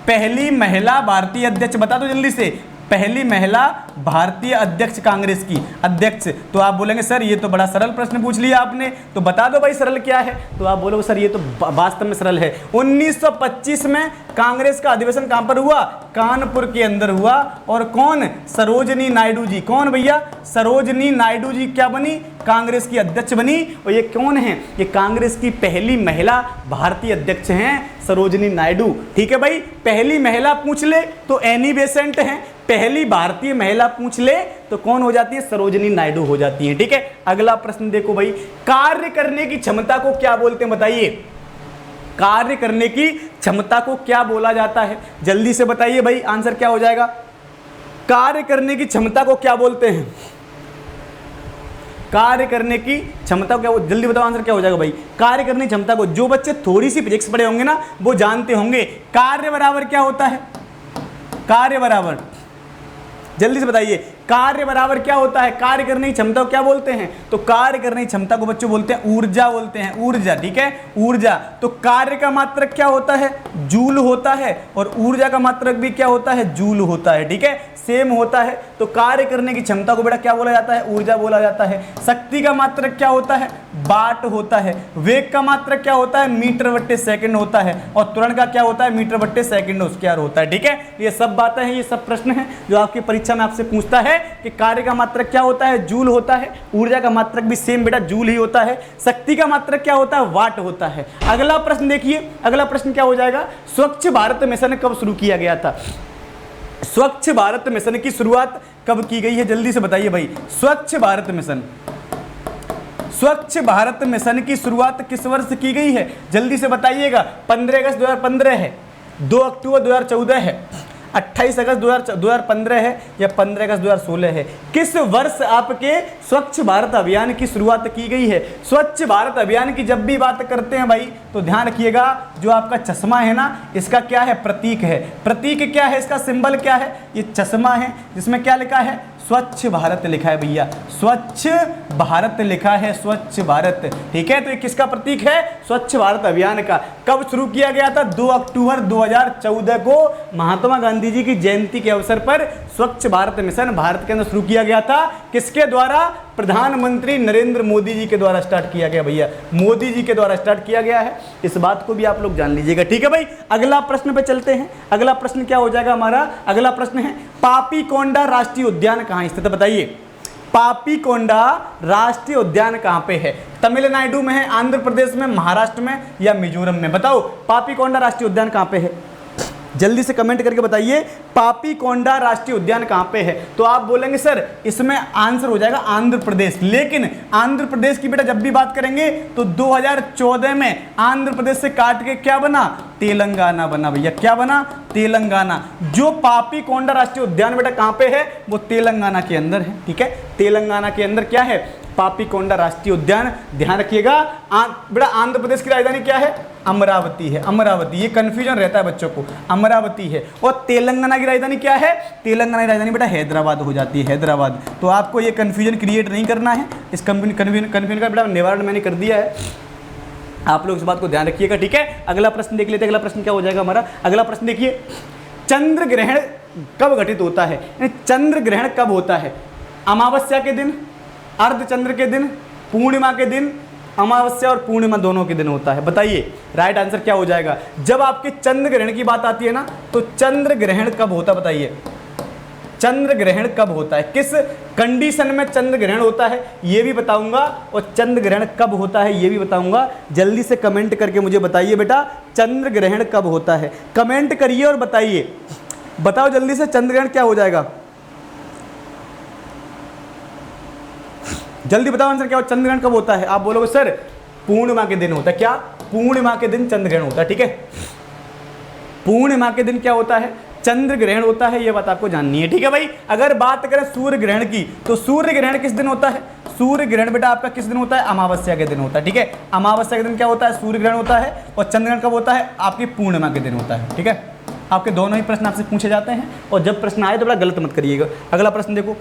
पहली महिला भारतीय अध्यक्ष बता दो जल्दी से। पहली महिला भारतीय अध्यक्ष कांग्रेस की अध्यक्ष। तो आप बोलेंगे सर ये तो बड़ा सरल प्रश्न पूछ लिया आपने, तो बता दो भाई सरल क्या है। तो आप बोलोगे सर ये तो वास्तव में सरल है। 1925 में कांग्रेस का अधिवेशन कहां पर हुआ? कानपुर के अंदर हुआ। और कौन? सरोजनी नायडू जी। कौन भैया? सरोजनी नायडू जी क्या बनी? कांग्रेस की अध्यक्ष बनी। और ये कौन है? ये कांग्रेस की पहली महिला भारतीय अध्यक्ष हैं, सरोजनी नायडू। ठीक है भाई, पहली महिला पूछ ले तो एनी बेसेंट हैं। पहली भारतीय महिला पूछ ले तो कौन हो जाती है? सरोजनी नायडू हो जाती है। ठीक है, अगला प्रश्न देखो भाई, कार्य करने की क्षमता को क्या बोलते हैं बताइए? कार्य करने की क्षमता को क्या बोला जाता है? जल्दी से बताइए भाई, आंसर क्या हो जाएगा? कार्य करने की क्षमता को क्या बोलते हैं? कार्य करने की क्षमता क्या? जल्दी बताओ आंसर क्या हो जाएगा भाई? कार्य करने की क्षमता को, जो बच्चे थोड़ी सी फिजिक्स पढ़े होंगे ना वो जानते होंगे। कार्य बराबर क्या होता है? कार्य बराबर, जल्दी से बताइए, कार्य बराबर क्या होता है? कार्य करने की क्षमता को क्या बोलते हैं? तो कार्य करने की क्षमता को बच्चों बोलते हैं ऊर्जा, बोलते हैं ऊर्जा। ठीक है, ऊर्जा। तो कार्य का मात्रक क्या होता है? जूल होता है। और ऊर्जा का मात्रक भी क्या होता है? जूल होता है। ठीक है, सेम होता है। तो कार्य करने की क्षमता को बेटा क्या बोला जाता है? ऊर्जा बोला जाता है। शक्ति का मात्रक क्या होता है? वाट होता है। वेग का मात्रक क्या होता है? मीटर बट्टे सेकंड होता है। और त्वरण का क्या होता है? मीटर बट्टे सेकंड स्क्वायर होता है। ठीक है, ये सब बातें हैं, ये सब प्रश्न हैं जो आपकी परीक्षा में आपसे पूछता है कि कार्य का मात्रक क्या होता है? जूल होता है। ऊर्जा का मात्रक भी सेम बेटा जूल ही होता है। शक्ति का मात्रक क्या होता है? वाट होता है। अगला प्रश्न देखिए, अगला प्रश्न क्या हो जाएगा? स्वच्छ भारत मिशन कब शुरू किया गया था? स्वच्छ भारत मिशन की शुरुआत कब की गई है? जल्दी से बताइए भाई। स्वच्छ भारत मिशन, स्वच्छ भारत मिशन की शुरुआत किस वर्ष की गई है? जल्दी से बताइएगा। 15 अगस्त 2015 है, 2 अक्टूबर 2014 है, 28 अगस्त 2015 है या 15 अगस्त 2016 है? किस वर्ष आपके स्वच्छ भारत अभियान की शुरुआत की गई है? स्वच्छ भारत अभियान की जब भी बात करते हैं भाई तो ध्यान रखिएगा, जो आपका चश्मा है ना, इसका क्या है? प्रतीक है। प्रतीक क्या है? इसका सिंबल क्या है? ये चश्मा है जिसमें क्या लिखा है? स्वच्छ भारत लिखा है भैया, स्वच्छ भारत लिखा है, स्वच्छ भारत। ठीक है, तो ये किसका प्रतीक है? स्वच्छ भारत अभियान का। कब शुरू किया गया था? 2 अक्टूबर 2014 को महात्मा गांधी जी की जयंती के अवसर पर स्वच्छ भारत मिशन भारत के अंदर शुरू किया गया था। किसके द्वारा? प्रधानमंत्री नरेंद्र मोदी जी के द्वारा स्टार्ट किया गया भैया, मोदी जी के द्वारा स्टार्ट किया गया है। इस बात को भी आप लोग जान लीजिएगा। ठीक है भाई, अगला प्रश्न पे चलते हैं। अगला प्रश्न क्या हो जाएगा हमारा? अगला प्रश्न है पापीकोंडा राष्ट्रीय उद्यान कहाँ स्थित है? बताइए, पापीकोंडा राष्ट्रीय उद्यान कहाँ पे है? तमिलनाडु में है, आंध्र प्रदेश में, महाराष्ट्र में या मिजोरम में? बताओ, पापीकोंडा राष्ट्रीय उद्यान कहाँ पे है? जल्दी से कमेंट करके बताइए, पापीकोंडा राष्ट्रीय उद्यान कहाँ पे है? तो आप बोलेंगे सर इसमें आंसर हो जाएगा आंध्र प्रदेश। लेकिन आंध्र प्रदेश की बेटा जब भी बात करेंगे तो 2014 में आंध्र प्रदेश से काट के क्या बना? तेलंगाना बना भैया। क्या बना? तेलंगाना। जो पापीकोंडा राष्ट्रीय उद्यान बेटा कहाँ पे है? वो तेलंगाना के अंदर है। ठीक है, तेलंगाना के अंदर क्या है? पापीकोंडा राष्ट्रीय उद्यान। ध्यान रखिएगा, बेटा आंध्र प्रदेश की राजधानी क्या है? अमरावती है। अमरावती, ये कंफ्यूजन रहता है बच्चों को, अमरावती है। और तेलंगाना की राजधानी क्या है? तेलंगाना की राजधानी बेटा हैदराबाद हो जाती है, हैदराबाद। तो आपको ये कंफ्यूजन क्रिएट नहीं करना है। इस कंफ्यूजन का बेटा निवारण मैंने कर दिया है, आप लोग इस बात को ध्यान रखिएगा। ठीक है, अगला प्रश्न देख लेते हैं। अगला प्रश्न क्या हो जाएगा हमारा? अगला प्रश्न देखिए, चंद्र ग्रहण कब घटित होता है? चंद्र ग्रहण कब होता है? अमावस्या के दिन, अर्धचंद्र के दिन, पूर्णिमा के दिन? अमावस्या और पूर्णिमा दोनों के दिन होता है। बताइए राइट आंसर क्या हो जाएगा? जब आपके चंद्र ग्रहण की बात आती है ना, तो चंद्र ग्रहण कब होता है? बताइए, चंद्र ग्रहण कब होता है? किस कंडीशन में चंद्र ग्रहण होता है ये भी बताऊंगा, और चंद्र ग्रहण कब होता है ये भी बताऊंगा। जल्दी से कमेंट करके मुझे बताइए बेटा, चंद्र ग्रहण कब होता है? कमेंट करिए और बताइए, बताओ जल्दी से, चंद्र ग्रहण क्या हो जाएगा? जल्दी बताओ आंसर क्या हो? चंद्र ग्रहण कब होता है? आप बोलोगे सर पूर्णिमा के दिन होता है। क्या? पूर्णिमा के दिन चंद्र ग्रहण होता है। ठीक है, पूर्णिमा के दिन क्या होता है? चंद्र ग्रहण होता है। ये बात आपको जाननी है। ठीक है भाई, अगर बात करें सूर्य ग्रहण की, तो सूर्य ग्रहण किस दिन होता है? सूर्य ग्रहण बेटा आपका किस दिन होता है? अमावस्या के दिन होता है। ठीक है, अमावस्या के दिन क्या होता है? सूर्य ग्रहण होता है। और चंद्र ग्रहण कब होता है? आपकी पूर्णिमा के दिन होता है। ठीक है, आपके दोनों ही प्रश्न आपसे पूछे जाते हैं, और जब प्रश्न आए तो बड़ा गलत मत करिएगा। अगला प्रश्न देखो,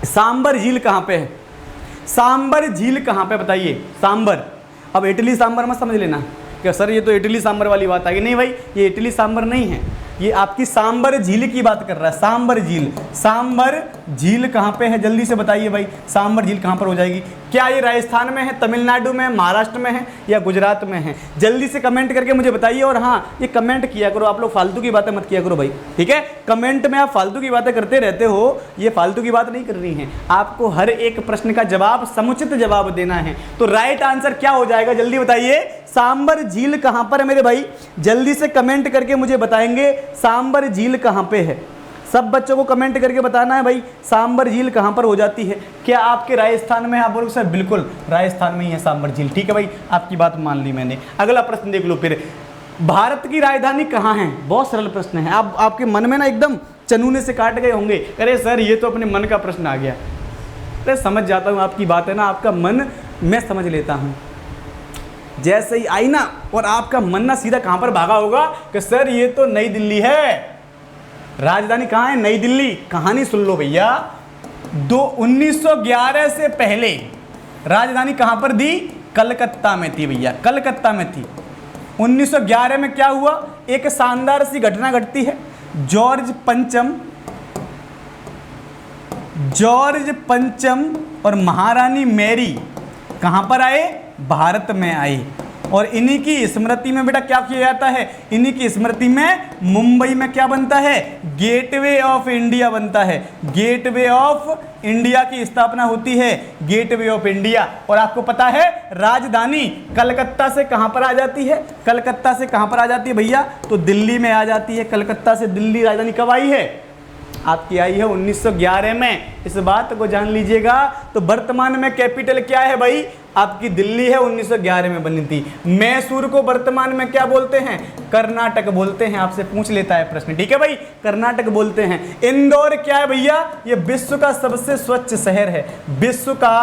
सांबर झील कहाँ पे है? सांबर झील कहाँ पे? बताइए, सांबर। अब इडली सांबर मत समझ लेना कि सर ये तो इडली सांबर वाली बात आ गई। नहीं भाई, ये इडली सांबर नहीं है, ये आपकी सांबर झील की बात कर रहा है। सांबर झील, सांबर झील कहाँ पे है? जल्दी से बताइए भाई, सांबर झील कहाँ पर हो जाएगी? क्या ये राजस्थान में है, तमिलनाडु में, महाराष्ट्र में है या गुजरात में है? जल्दी से कमेंट करके मुझे बताइए। और हाँ, ये कमेंट किया करो, आप लोग फालतू की बातें मत किया करो भाई। ठीक है, कमेंट में आप फालतू की बातें करते रहते हो, ये फालतू की बात नहीं करनी है। आपको हर एक प्रश्न का जवाब, समुचित जवाब देना है। तो राइट आंसर क्या हो जाएगा? जल्दी बताइए, सांबर झील कहाँ पर है मेरे भाई? जल्दी से कमेंट करके मुझे बताएंगे सांबर झील कहाँ पे है। सब बच्चों को कमेंट करके बताना है भाई, सांबर झील कहाँ पर हो जाती है? क्या आपके राजस्थान में? आप बोलोगे सर बिल्कुल राजस्थान में ही है सांबर झील। ठीक है भाई, आपकी बात मान ली मैंने। अगला प्रश्न देख लो फिर, भारत की राजधानी कहाँ है? बहुत सरल प्रश्न है। आपके मन में ना एकदम चनूने से काट गए होंगे, अरे सर ये तो अपने मन का प्रश्न आ गया। अरे समझ जाता हूँ आपकी बात है ना, आपका मन मैं समझ लेता हूँ। जैसे ही आई ना, और आपका मन ना सीधा कहाँ पर भागा होगा कि सर ये तो नई दिल्ली है। राजधानी कहाँ है? नई दिल्ली। कहानी सुन लो भैया, 1911 से पहले राजधानी कहाँ पर थी? कलकत्ता में थी भैया, कलकत्ता में थी। 1911 में क्या हुआ? एक शानदार सी घटना घटती है। जॉर्ज पंचम और महारानी मैरी कहाँ पर आए, भारत में आए। और इन्हीं की स्मृति में बेटा क्या किया जाता है, इन्हीं की स्मृति में मुंबई में क्या बनता है, गेटवे ऑफ इंडिया बनता है। गेटवे ऑफ इंडिया की स्थापना होती है, गेटवे ऑफ इंडिया। और आपको पता है राजधानी कलकत्ता से कहां पर आ जाती है, कलकत्ता से कहां पर आ जाती है भैया, तो दिल्ली में आ जाती है। कलकत्ता से दिल्ली राजधानी कब आई है, आपकी आई है 1911 में। इस बात को जान लीजिएगा। तो वर्तमान में कैपिटल क्या है भाई, आपकी दिल्ली है, 1911 में बनी थी। मैसूर को वर्तमान में क्या बोलते हैं, कर्नाटक बोलते हैं। आपसे पूछ लेता है प्रश्न, ठीक है भाई, कर्नाटक बोलते हैं। इंदौर क्या है भैया, ये विश्व का सबसे स्वच्छ शहर है, विश्व का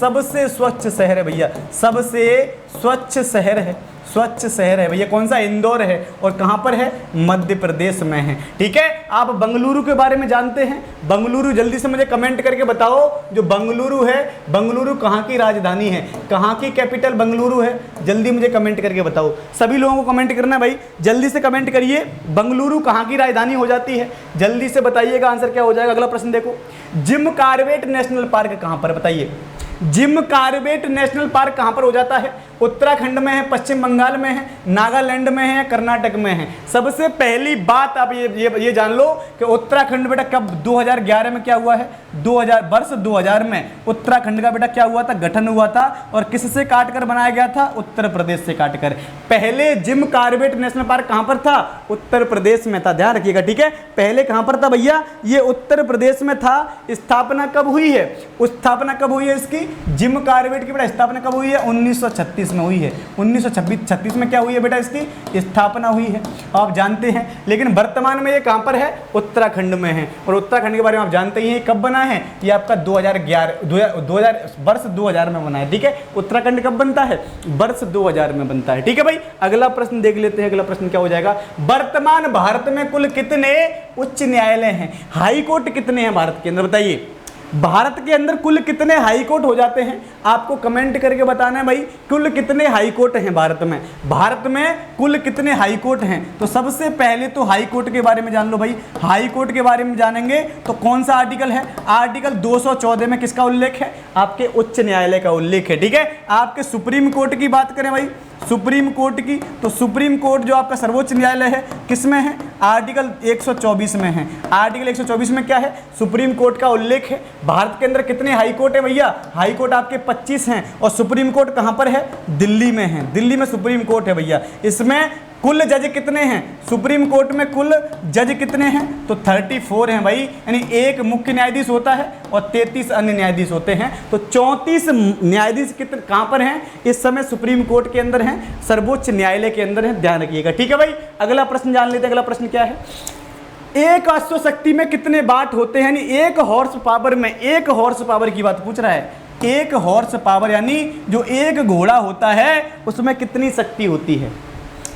सबसे स्वच्छ शहर है भैया, सबसे स्वच्छ शहर है, स्वच्छ शहर है भैया। कौन सा, इंदौर है। और कहां पर है, मध्य प्रदेश में है। ठीक है, आप बंगलुरु के बारे में जानते हैं, बंगलुरु जल्दी से मुझे कमेंट करके बताओ, जो बंगलुरु है, बंगलुरु कहां की राजधानी है, कहां की कैपिटल बंगलुरु है, जल्दी मुझे कमेंट करके बताओ। सभी लोगों को कमेंट करना है भाई, जल्दी से कमेंट करिए, बंगलुरु कहां की राजधानी हो जाती है, जल्दी से बताइएगा आंसर क्या हो जाएगा। अगला प्रश्न देखो, जिम कॉर्बेट नेशनल पार्क कहां पर, बताइए जिम कॉर्बेट नेशनल पार्क कहां पर हो जाता है, उत्तराखंड में है, पश्चिम बंगाल में है, नागालैंड में है, कर्नाटक में है। सबसे पहली बात आप ये जान लो कि उत्तराखंड बेटा कब 2011 में क्या हुआ है, 2000 में उत्तराखंड का बेटा क्या हुआ था, गठन हुआ था। और किससे काटकर बनाया गया था, उत्तर प्रदेश से काटकर। पहले जिम कॉर्बेट नेशनल पार्क कहां पर था, उत्तर प्रदेश में था, ध्यान रखिएगा। ठीक है, पहले कहां पर था भैया, ये उत्तर प्रदेश में था। स्थापना कब हुई है, स्थापना कब हुई है इसकी, जिम कॉर्बेट की बेटा स्थापना कब हुई है, 1936 में हुई है। 1936 में क्या हुई है बेटा, इसकी स्थापना हुई है, आप जानते हैं। लेकिन वर्तमान में ये कहां पर है, उत्तराखंड में है। और उत्तराखंड के बारे में आप जानते ही हैं, कब बना है, ये आपका 2011 वर्ष 2000 में बना है। ठीक है, उत्तराखंड कब बनता है, वर्ष 2000 में बनता है। ठीक है भाई, अगला प्रश्न देख लेते हैं। अगला प्रश्न क्या हो जाएगा, वर्तमान भारत में कुल कितने उच्च न्यायालय हैं, हाई कोर्ट कितने हैं भारत के अंदर, बताइए। भारत के अंदर कुल कितने हाई कोर्ट हो जाते हैं, आपको कमेंट करके बताना है भाई, कुल कितने हाई कोर्ट हैं भारत में, भारत में कुल कितने हाई कोर्ट हैं। तो सबसे पहले तो हाई कोर्ट के बारे में जान लो भाई। हाई कोर्ट के बारे में जानेंगे तो कौन सा आर्टिकल है, आर्टिकल 214 में किसका उल्लेख है, आपके उच्च न्यायालय का उल्लेख है। ठीक है, आपके सुप्रीम कोर्ट की बात करें भाई, सुप्रीम कोर्ट की, तो सुप्रीम कोर्ट जो आपका सर्वोच्च न्यायालय है किस में है, आर्टिकल 124 में है। आर्टिकल 124 में क्या है, सुप्रीम कोर्ट का उल्लेख है। भारत के अंदर कितने हाई कोर्ट है भैया, हाई कोर्ट आपके 25 हैं। और सुप्रीम कोर्ट कहां पर है, दिल्ली में है, दिल्ली में सुप्रीम कोर्ट है भैया। इसमें कुल जज कितने हैं, सुप्रीम कोर्ट में कुल जज कितने हैं, तो 34 हैं भाई, यानी एक मुख्य न्यायाधीश होता है और 33 अन्य न्यायाधीश होते हैं। तो 34 न्यायाधीश कितने कहां पर हैं, इस समय सुप्रीम कोर्ट के अंदर हैं, सर्वोच्च न्यायालय के अंदर है, ध्यान रखिएगा। ठीक है भाई, अगला प्रश्न जान लेते हैं। अगला प्रश्न क्या है, एक अश्वशक्ति में कितने वाट होते हैं, यानी एक हॉर्स पावर में, एक हॉर्स पावर की बात पूछ रहा है। एक हॉर्स पावर यानी जो एक घोड़ा होता है उसमें कितनी शक्ति होती है,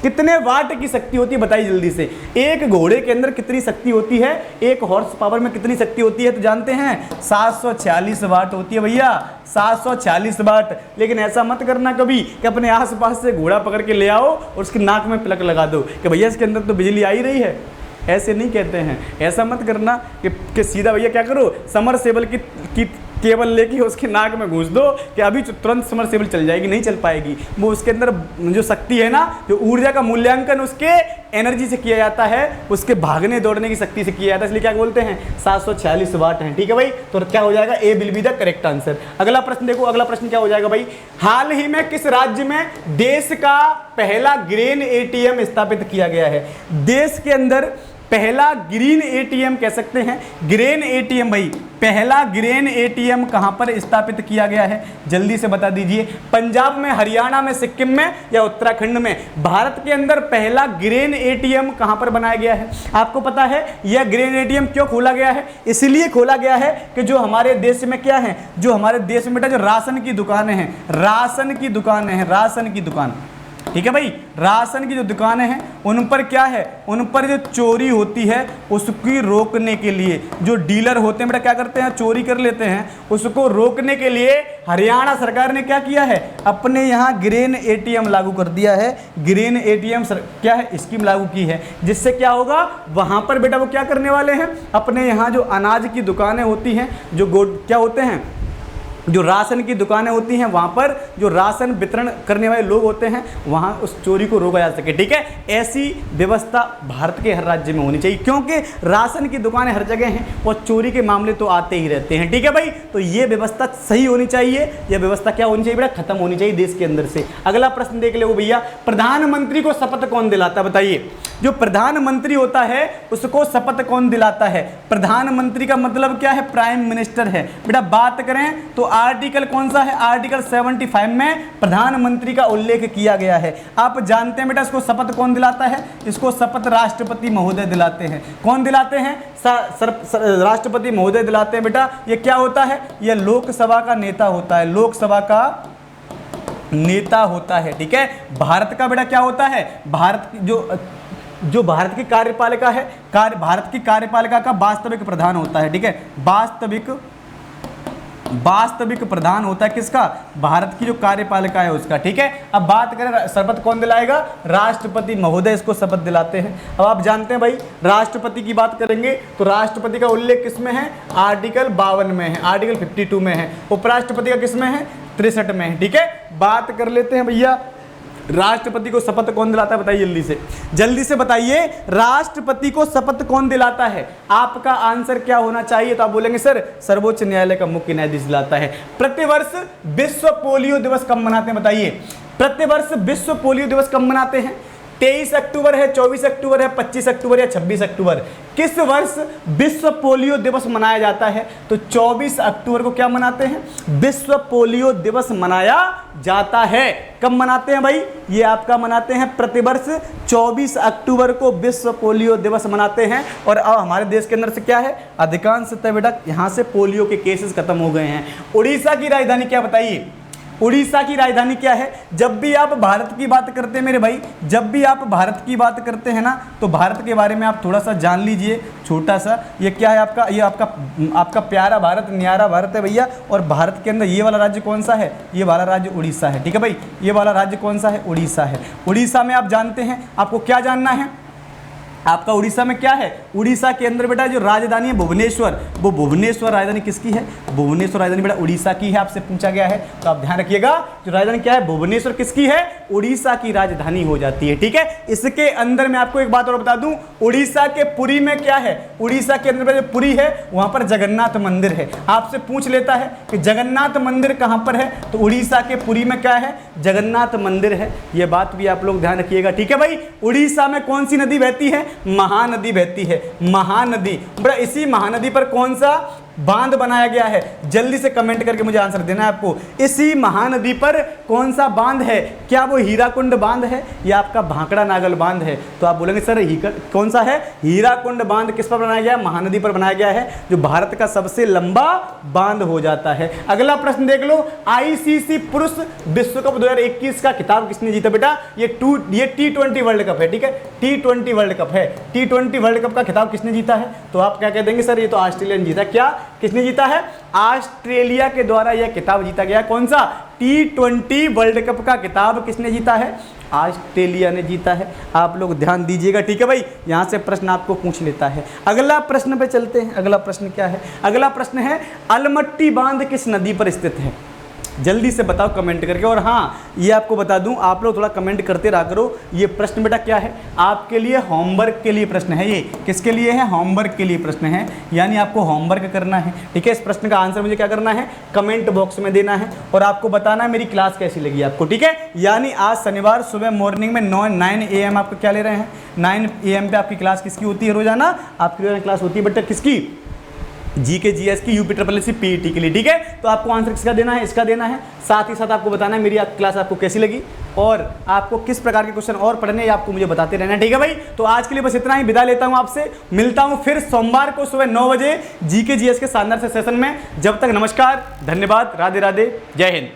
कितने वाट की शक्ति होती है, बताइए जल्दी से। एक घोड़े के अंदर कितनी शक्ति होती है, एक हॉर्स पावर में कितनी शक्ति होती है, तो जानते हैं 746 वाट होती है भैया, 746 वाट। लेकिन ऐसा मत करना कभी कि अपने आसपास से घोड़ा पकड़ के ले आओ और उसकी नाक में प्लग लगा दो कि भैया इसके अंदर तो बिजली आ ही रही है। ऐसे नहीं कहते हैं, ऐसा मत करना कि सीधा भैया क्या करो, समरसेबल की केबल लेके उसके नाक में घुस दो कि अभी तुरंत समरसेबल चल जाएगी, नहीं चल पाएगी। वो उसके अंदर जो शक्ति है ना, जो ऊर्जा का मूल्यांकन उसके एनर्जी से किया जाता है, उसके भागने दौड़ने की शक्ति से किया जाता है, इसलिए क्या बोलते हैं 746 वाट हैं। ठीक है भाई, तो क्या हो जाएगा, A will be the correct answer. अगला प्रश्न देखो, अगला प्रश्न क्या हो जाएगा भाई, हाल ही में किस राज्य में देश का पहला ग्रेन एटीएम स्थापित किया गया है, देश के अंदर पहला ग्रीन एटीएम कह सकते हैं, ग्रेन एटीएम भाई, पहला ग्रेन एटीएम कहां पर स्थापित किया गया है, जल्दी से बता दीजिए। पंजाब में, हरियाणा में, सिक्किम में या उत्तराखंड में। भारत के अंदर पहला ग्रेन एटीएम कहां पर बनाया गया है, आपको पता है यह ग्रेन एटीएम क्यों खोला गया है, इसलिए खोला गया है कि जो हमारे देश में क्या है, जो हमारे देश में बेटा जो राशन की दुकानें हैं, राशन की दुकानें हैं, राशन की दुकान, ठीक है भाई, राशन की जो दुकानें हैं उन पर क्या है, उन पर जो चोरी होती है उसकी रोकने के लिए जो डीलर होते हैं बेटा क्या करते हैं, चोरी कर लेते हैं, उसको रोकने के लिए हरियाणा सरकार ने क्या किया है, अपने यहाँ ग्रेन एटीएम लागू कर दिया है। ग्रेन एटीएम क्या है, स्कीम लागू की है, जिससे क्या होगा, वहाँ पर बेटा वो क्या करने वाले हैं, अपने यहाँ जो अनाज की दुकानें होती हैं, जो क्या होते हैं, जो राशन की दुकानें होती हैं वहाँ पर जो राशन वितरण करने वाले लोग होते हैं वहाँ उस चोरी को रोका जा सके, ठीक है। ऐसी व्यवस्था भारत के हर राज्य में होनी चाहिए, क्योंकि राशन की दुकानें हर जगह हैं और चोरी के मामले तो आते ही रहते हैं, ठीक है भाई। तो ये व्यवस्था सही होनी चाहिए, यह व्यवस्था क्या होनी चाहिए बेटा, खत्म होनी चाहिए देश के अंदर से। अगला प्रश्न देख ले वो भैया, प्रधानमंत्री को शपथ कौन दिलाता है, बताइए। जो प्रधानमंत्री होता है उसको शपथ कौन दिलाता है? प्रधानमंत्री का मतलब क्या है, प्राइम मिनिस्टर है बेटा। बात करें तो आर्टिकल कौन सा है, आर्टिकल 75 में प्रधानमंत्री का उल्लेख किया गया है। आप जानते हैं बेटा इसको शपथ कौन दिलाता है, इसको शपथ राष्ट्रपति महोदय दिलाते हैं। कौन दिलाते हैं? राष्ट्रपति महोदय दिलाते हैं बेटा। ये क्या होता है, ये लोकसभा का नेता होता है, लोकसभा का नेता होता है, ठीक है। भारत का बेटा क्या होता है, भारत जो भारत की कार्यपालिका है, भारत की कार्यपालिका का वास्तविक प्रधान होता है, ठीक है। वास्तविक प्रधान होता है किसका, भारत की जो कार्यपालिका है उसका, ठीक है। अब बात करें शपथ कौन दिलाएगा, राष्ट्रपति महोदय इसको शपथ दिलाते हैं। अब आप जानते हैं भाई राष्ट्रपति की बात करेंगे तो राष्ट्रपति का उल्लेख किसमें है, आर्टिकल 52 में है, आर्टिकल 52 में है। उपराष्ट्रपति का किसमें है, 63 में है, ठीक है। बात कर लेते हैं भैया राष्ट्रपति को शपथ कौन दिलाता है, बताइए जल्दी से बताइए, राष्ट्रपति को शपथ कौन दिलाता है? आपका आंसर क्या होना चाहिए? तो आप बोलेंगे सर सर्वोच्च न्यायालय का मुख्य न्यायाधीश दिलाता है। प्रतिवर्ष विश्व पोलियो दिवस कब मनाते हैं, बताइए। प्रतिवर्ष विश्व पोलियो दिवस कब मनाते हैं? 23 अक्टूबर है, 24 अक्टूबर है, 25 अक्टूबर या 26 अक्टूबर? किस वर्ष विश्व पोलियो दिवस मनाया जाता है? तो 24 अक्टूबर को क्या मनाते हैं, विश्व पोलियो दिवस मनाया जाता है। कब मनाते हैं भाई, ये आपका मनाते हैं प्रतिवर्ष 24 अक्टूबर को विश्व पोलियो दिवस मनाते हैं। और अब हमारे देश के अंदर से क्या है, अधिकांशतः बेटा यहाँ से पोलियो के केसेस खत्म हो गए हैं। उड़ीसा की राजधानी क्या, बताइए। उड़ीसा की राजधानी क्या है? जब भी आप भारत की बात करते हैं मेरे भाई, जब भी आप भारत की बात करते हैं ना, तो भारत के बारे में आप थोड़ा सा जान लीजिए, छोटा सा। ये क्या है आपका, ये आपका प्यारा भारत, न्यारा भारत है भैया। और भारत के अंदर ये वाला राज्य कौन सा है, ये वाला राज्य उड़ीसा है, ठीक है भाई। ये वाला राज्य कौन सा है, उड़ीसा है। उड़ीसा में आप जानते हैं, आपको क्या जानना है, आपका उड़ीसा में क्या है, उड़ीसा के अंदर बेटा जो राजधानी है भुवनेश्वर, वो भुवनेश्वर राजधानी किसकी है, भुवनेश्वर राजधानी बेटा उड़ीसा की है, आपसे पूछा गया है। तो आप ध्यान रखिएगा, जो राजधानी क्या है, भुवनेश्वर किसकी है, उड़ीसा की राजधानी हो जाती है, ठीक है। इसके अंदर मैं आपको एक बात और बता दूं, उड़ीसा के पुरी में क्या है, उड़ीसा के अंदर जो पुरी है वहां पर जगन्नाथ मंदिर है। आपसे पूछ लेता है कि जगन्नाथ मंदिर कहां पर है, तो उड़ीसा के पुरी में क्या है, जगन्नाथ मंदिर है। यह बात भी आप लोग ध्यान रखिएगा, ठीक है भाई। उड़ीसा में कौन सी नदी बहती है, महानदी बहती है, महानदी। बड़ा इसी महानदी पर कौन सा बांध बनाया गया है, जल्दी से कमेंट करके मुझे आंसर देना है आपको। इसी महानदी पर कौन सा बांध है, क्या वो हीराकुंड बांध है या आपका भांकड़ा नागल बांध है? तो आप बोलेंगे सर कौन सा है, हीराकुंड बांध किस पर बनाया गया है, महानदी पर बनाया गया है, जो भारत का सबसे लंबा बांध हो जाता है। अगला प्रश्न देख लो, आईसीसी पुरुष विश्व कप 2021 का खिताब किसने जीता बेटा? ये T20 वर्ल्ड कप है, ठीक है, T20 वर्ल्ड कप है। T20 वर्ल्ड कप का खिताब किसने जीता है? तो आप क्या कह देंगे सर ये तो ऑस्ट्रेलिया ने जीता। क्या किसने जीता है? ऑस्ट्रेलिया के द्वारा यह खिताब जीता गया। कौन सा? T20 वर्ल्ड कप का खिताब किसने जीता है? ऑस्ट्रेलिया ने जीता है। आप लोग ध्यान दीजिएगा, ठीक है भाई। यहां से प्रश्न आपको पूछ लेता है। अगला प्रश्न पे चलते हैं। अगला प्रश्न क्या है? अगला प्रश्न है अलमट्टी बांध किस नदी पर स्थित है? जल्दी से बताओ कमेंट करके। और हाँ, ये आपको बता दूं, आप लोग थोड़ा कमेंट करते रहा करो। ये प्रश्न बेटा क्या है, आपके लिए होमवर्क के लिए प्रश्न है। ये किसके लिए है? होमवर्क के लिए प्रश्न है, यानी आपको होमवर्क करना है, ठीक है। इस प्रश्न का आंसर मुझे क्या करना है, कमेंट बॉक्स में देना है और आपको बताना है मेरी क्लास कैसी लगी आपको, ठीक है। यानी आज शनिवार सुबह मॉर्निंग में 9 AM आपको क्या ले रहे हैं, 9 AM पे आपकी क्लास किसकी होती है? रोजाना आपकी रोजाना क्लास होती है बेटा किसकी? जीके जीएस की यूपीट्रिपलएससी पीईटी के लिए, ठीक है। तो आपको आंसर किसका देना है, इसका देना है। साथ ही साथ आपको बताना है मेरी क्लास आपको कैसी लगी और आपको किस प्रकार के क्वेश्चन और पढ़ने हैं, आपको मुझे बताते रहना है, ठीक है भाई। तो आज के लिए बस इतना ही, विदा लेता हूं आपसे। मिलता हूं फिर सोमवार को सुबह 9 बजे जीके जीएस के शानदार से सेशन में। जब तक नमस्कार, धन्यवाद, राधे राधे, जय हिंद।